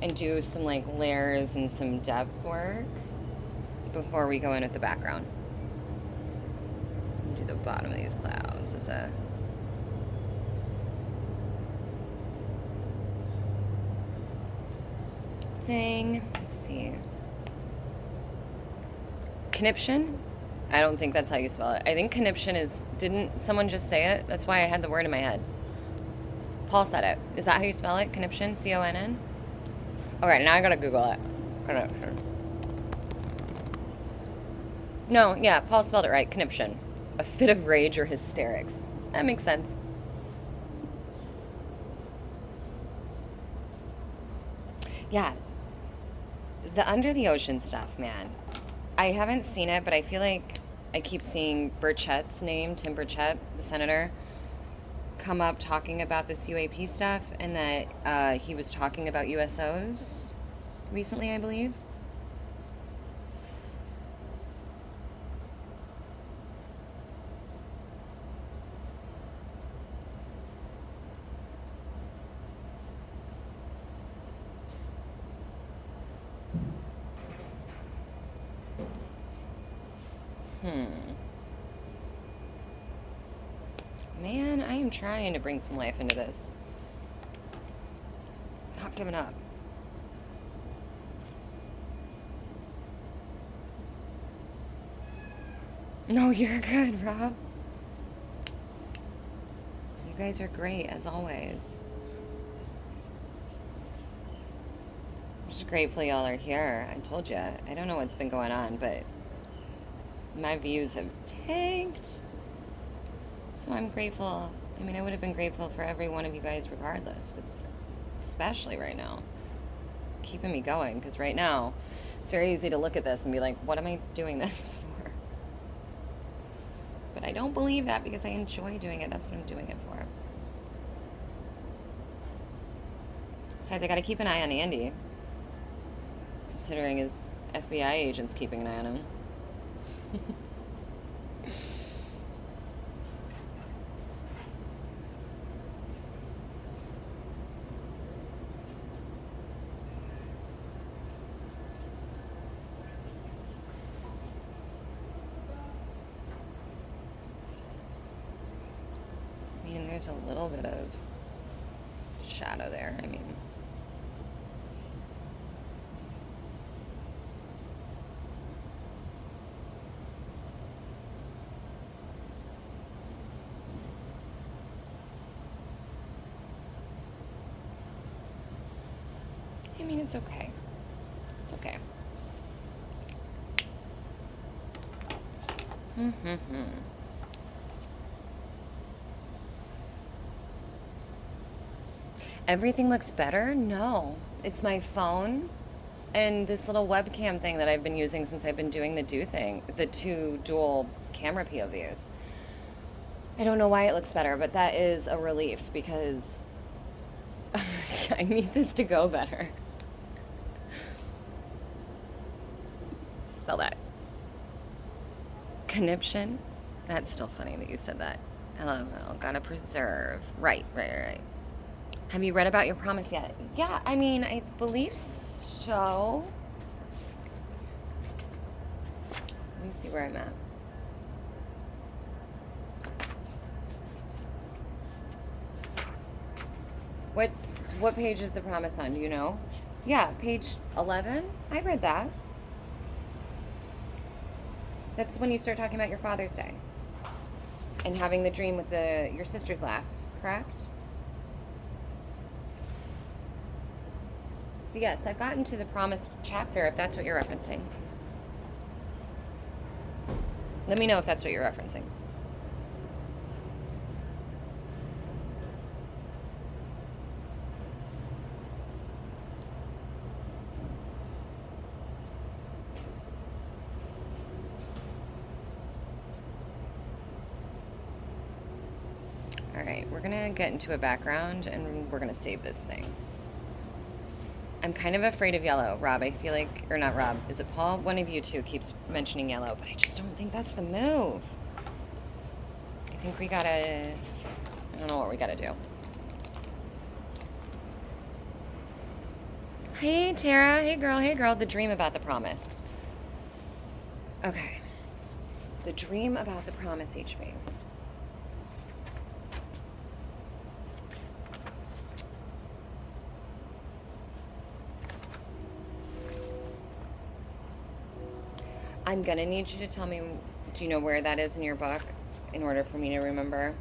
and do some like layers and some depth work before we go in with the background. Do the bottom of these clouds as a thing. Let's see. Conniption? I don't think that's how you spell it. I think conniption is, didn't someone just say it? That's why I had the word in my head. Paul said it. Is that how you spell it? Conniption? C-O-N-N? Okay, now I gotta Google it. Conniption. No, yeah, Paul spelled it right. Conniption. A fit of rage or hysterics. That makes sense. Yeah. The under the ocean stuff, man. I haven't seen it, but I feel like I keep seeing Burchett's name, Tim Burchett, the senator, come up talking about this UAP stuff, and that he was talking about USOs recently, I believe. Man, I am trying to bring some life into this. Not giving up. No, you're good, Rob. You guys are great, as always. I'm just grateful y'all are here. I told you, I don't know what's been going on, but my views have tanked. So I'm grateful. I mean, I would have been grateful for every one of you guys regardless, but especially right now. Keeping me going, because right now, it's very easy to look at this and be like, what am I doing this for? But I don't believe that because I enjoy doing it. That's what I'm doing it for. Besides, I gotta keep an eye on Andy, considering his FBI agent's keeping an eye on him. There's a little bit of shadow there. I mean, it's okay. It's okay. Everything looks better? No. It's my phone and this little webcam thing that I've been using since I've been doing the the two dual camera POVs. I don't know why it looks better, but that is a relief because I need this to go better. Spell that. Conniption? That's still funny that you said that. LOL, gotta preserve. Right. Have you read about your promise yet? Yeah, I mean, I believe so. Let me see where I'm at. What page is the promise on? Do you know? Yeah, page 11. I read that. That's when you start talking about your Father's Day and having the dream with your sister's laugh, correct? Yes, I've gotten to the promised chapter, if that's what you're referencing. Let me know if that's what you're referencing. All right, we're gonna get into a background and we're gonna save this thing. I'm kind of afraid of yellow, Rob. I feel like, or not Rob, is it Paul? One of you two keeps mentioning yellow, but I just don't think that's the move. I think we gotta, I don't know what we gotta do. Hey, Tara. Hey, girl. The dream about the promise. Okay. The dream about the promise, HB. I'm gonna need you to tell me, do you know where that is in your book in order for me to remember?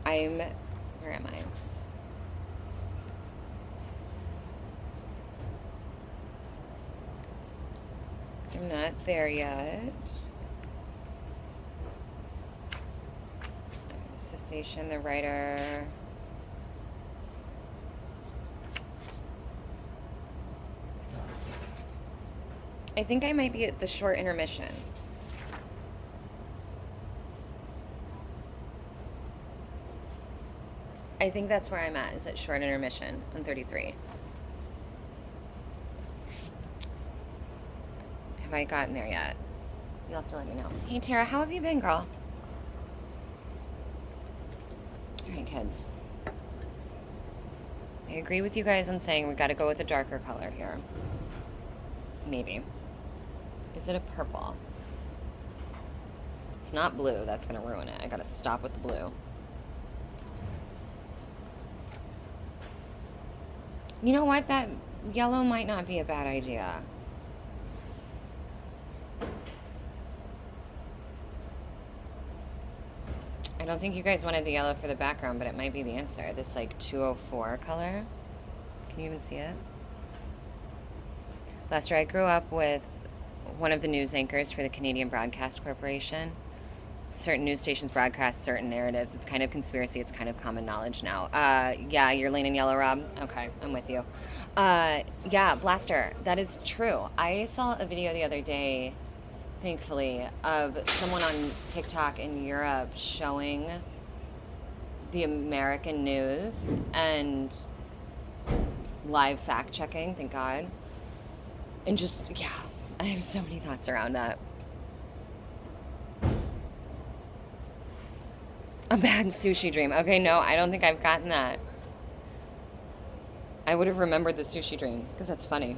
Where am I? I'm not there yet. Cessation, the writer. I think I might be at the short intermission. I think that's where I'm at, is at short intermission on 33. Have I gotten there yet? You'll have to let me know. Hey, Tara, how have you been, girl? All right, kids. I agree with you guys on saying we got to go with a darker color here. Maybe. Is it a purple? It's not blue. That's going to ruin it. I got to stop with the blue. You know what? That yellow might not be a bad idea. I don't think you guys wanted the yellow for the background, but it might be the answer. This like 204 color. Can you even see it? Lester, I grew up with one of the news anchors for the Canadian Broadcast Corporation. Certain news stations broadcast certain narratives. It's kind of conspiracy. It's kind of common knowledge now. Yeah, you're leaning yellow, Rob. Okay, I'm with you. Yeah, Blaster, that is true. I saw a video the other day, thankfully, of someone on TikTok in Europe showing the American news and live fact checking, thank God. And just, yeah, I have so many thoughts around that. A bad sushi dream. Okay, no, I don't think I've gotten that. I would have remembered the sushi dream, because that's funny.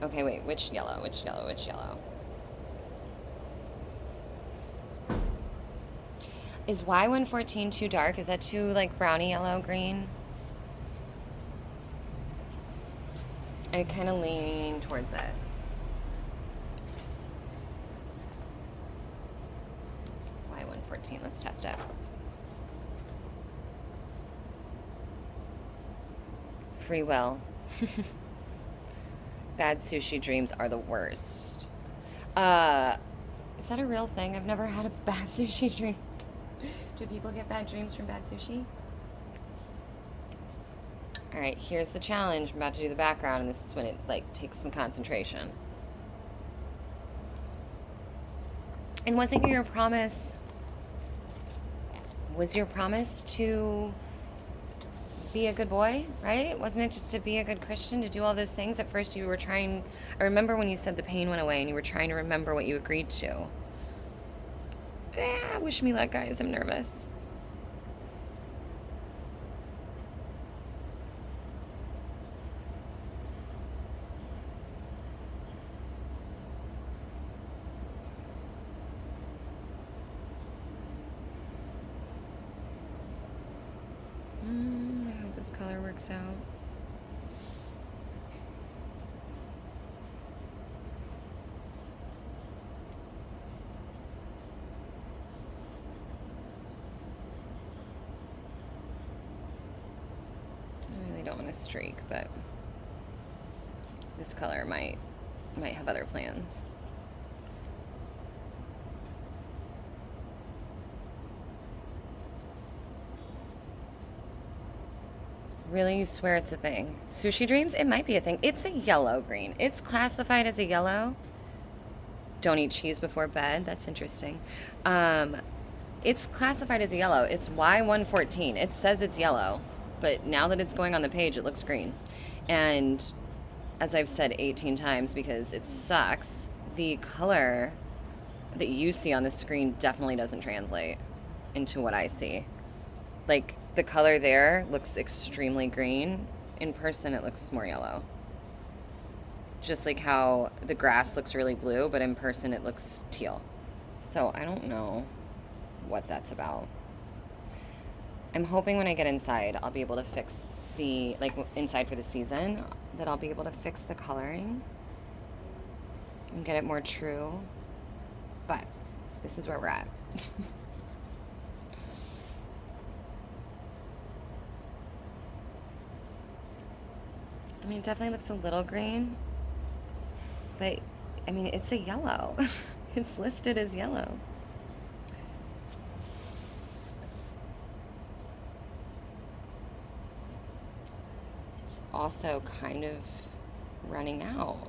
Okay, wait, which yellow, which yellow, which yellow? Is Y114 too dark? Is that too, like, browny yellow, green? I kind of lean towards it. Y114, let's test it. Free will. Bad sushi dreams are the worst. Is that a real thing? I've never had a bad sushi dream. Do people get bad dreams from bad sushi? All right, here's the challenge. I'm about to do the background, and this is when it like takes some concentration. And wasn't your promise? Was your promise to be a good boy, right? Wasn't it just to be a good Christian, to do all those things? At first you were trying, I remember when you said the pain went away and you were trying to remember what you agreed to. Wish me luck, guys. I'm nervous. I hope this color works out. I really don't want to streak, but this color might have other plans. Really? You swear it's a thing? Sushi dreams? It might be a thing. It's a yellow green. It's classified as a yellow. Don't eat cheese before bed. That's interesting. It's classified as a yellow. It's Y114. It says it's yellow, but now that it's going on the page, it looks green. And as I've said 18 times, because it sucks, the color that you see on the screen definitely doesn't translate into what I see. Like, the color there looks extremely green. In person, it looks more yellow. Just like how the grass looks really blue, but in person, it looks teal. So I don't know what that's about. I'm hoping when I get inside, I'll be able to fix the, like, inside for the season, that I'll be able to fix the coloring and get it more true. But this is where we're at. I mean, it definitely looks a little green, but I mean, it's a yellow. It's listed as yellow. It's also kind of running out.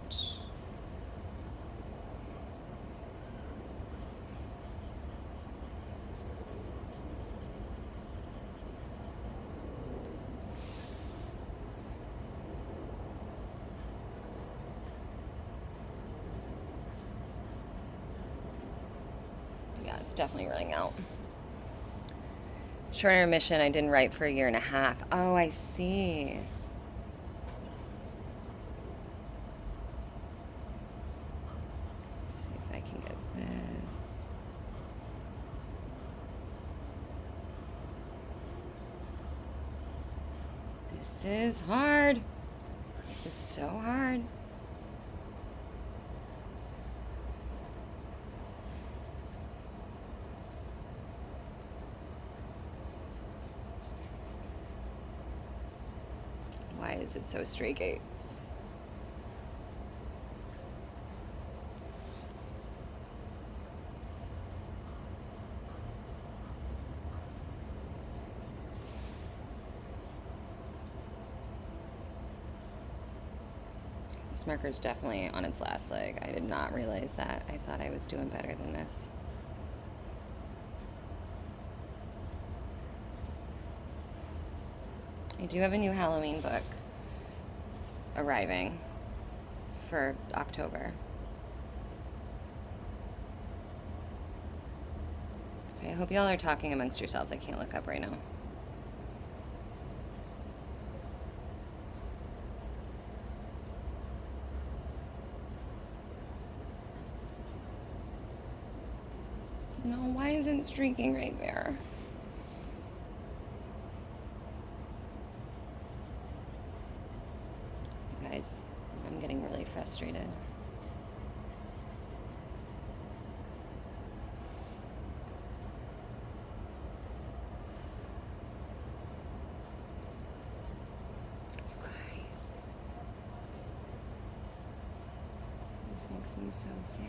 It's definitely running out. Short intermission, I didn't write for a year and a half. Oh, I see. Let's see if I can get this. This is hard. This is so hard. Why is it so streaky? This marker is definitely on its last leg. I did not realize that. I thought I was doing better than this. I do have a new Halloween book arriving for October. Okay, I hope y'all are talking amongst yourselves. I can't look up right now. No, why isn't it streaking right there? Guys, I'm getting really frustrated. You guys, this makes me so sad.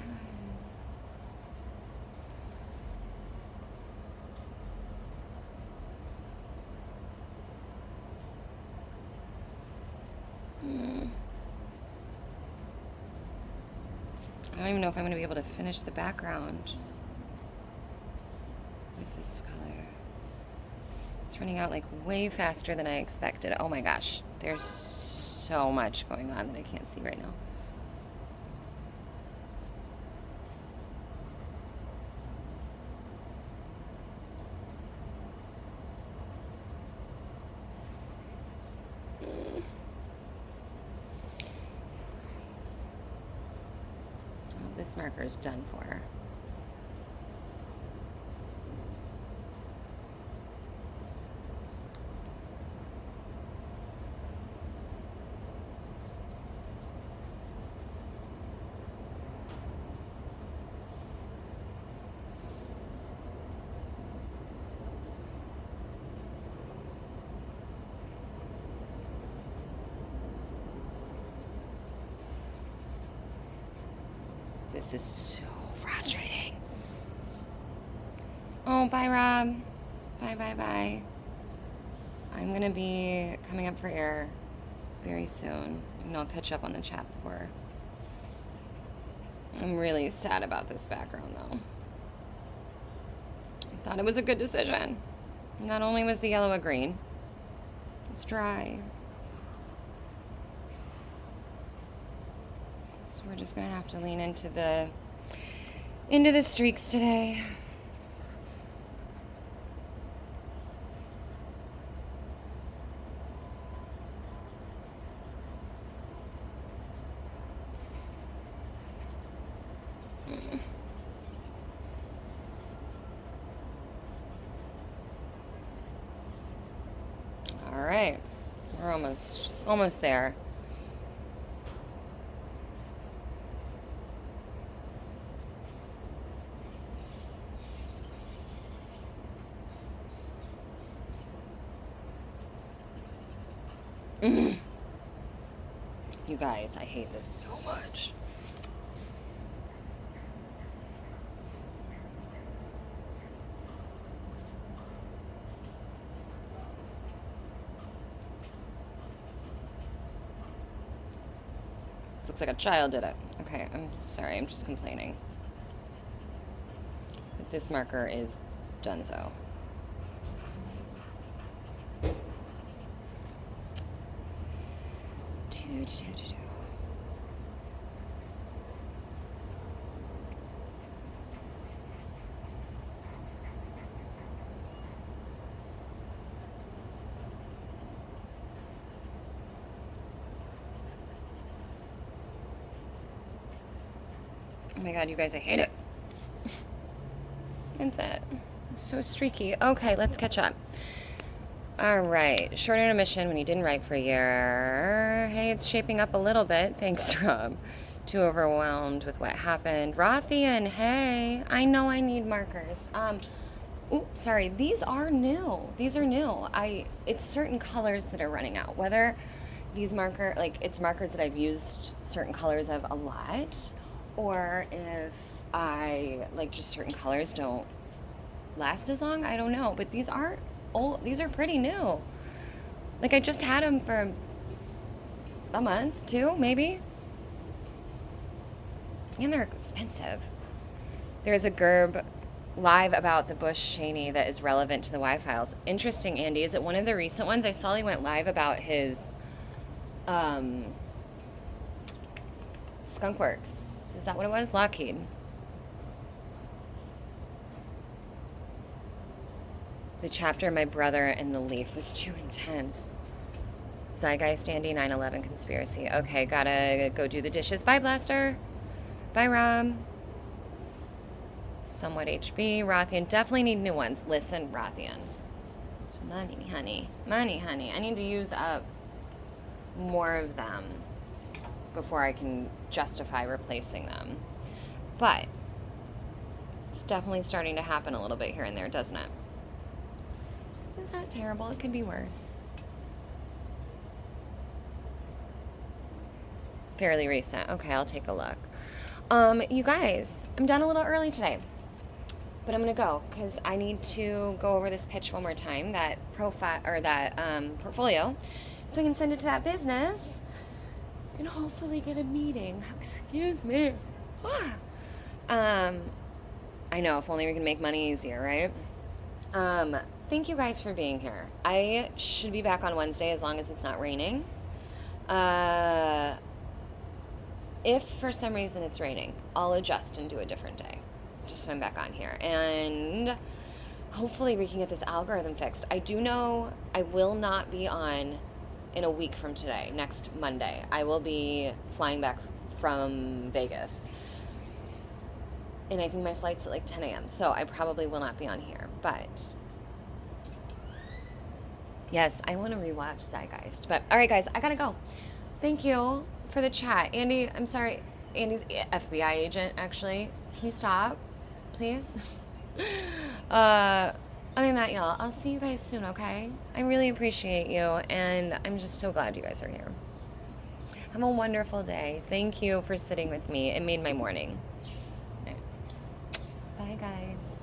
I don't even know if I'm going to be able to finish the background with this color. It's running out like way faster than I expected. Oh my gosh, there's so much going on that I can't see right now. This marker is done for. This is so frustrating. Oh, bye, Rob. Bye, bye, bye. I'm going to be coming up for air very soon. And I'll catch up on the chat before. I'm really sad about this background, though. I thought it was a good decision. Not only was the yellow a green, it's dry. So we're just gonna have to lean into the streaks today. All right, we're almost there. You guys, I hate this so much. This looks like a child did it. Okay, I'm sorry, I'm just complaining. But this marker is donezo. Oh my god, you guys, I hate it. That's it. It's so streaky. Okay, let's catch up. Alright, short intermission when you didn't write for a year. Hey, it's shaping up a little bit. Thanks, Rob. Too overwhelmed with what happened. Rothian, hey. I know I need markers. Oops, sorry. These are new. These are new. It's certain colors that are running out. Whether these it's markers that I've used certain colors of a lot, or if just certain colors don't last as long, I don't know. But these aren't old. These are pretty new. Like, I just had them for a month, 2, maybe. And they're expensive. There's a Gerb live about the Bush Cheney that is relevant to the Y-Files. Interesting, Andy. Is it one of the recent ones? I saw he went live about his Skunkworks. Is that what it was? Lockheed. The chapter My Brother and the Leaf was too intense. Zeitgeist, Andy, 9/11 conspiracy. Okay, gotta go do the dishes. Bye, Blaster. Bye, Rob. Somewhat HB. Rothian. Definitely need new ones. Listen, Rothian. Money, honey. Money, honey. I need to use up more of them before I can justify replacing them. But it's definitely starting to happen a little bit here and there, doesn't it? It's not terrible. It could be worse. Fairly recent. Okay, I'll take a look. You guys, I'm done a little early today, but I'm gonna go because I need to go over this pitch one more time, that profile or that portfolio, so I can send it to that business and hopefully get a meeting. Excuse me. I know, if only we can make money easier, right? Thank you guys for being here. I should be back on Wednesday as long as it's not raining. If for some reason it's raining, I'll adjust and do a different day, just so I'm back on here. And hopefully we can get this algorithm fixed. I do know I will not be on in a week from today, next Monday. I will be flying back from Vegas. And I think my flight's at like 10 a.m., so I probably will not be on here. But yes, I want to rewatch Zeitgeist. But all right, guys, I gotta go. Thank you for the chat. Andy, I'm sorry. Andy's FBI agent, actually. Can you stop, please? Other than that, y'all, I'll see you guys soon, okay? I really appreciate you, and I'm just so glad you guys are here. Have a wonderful day. Thank you for sitting with me. It made my morning. Bye, guys.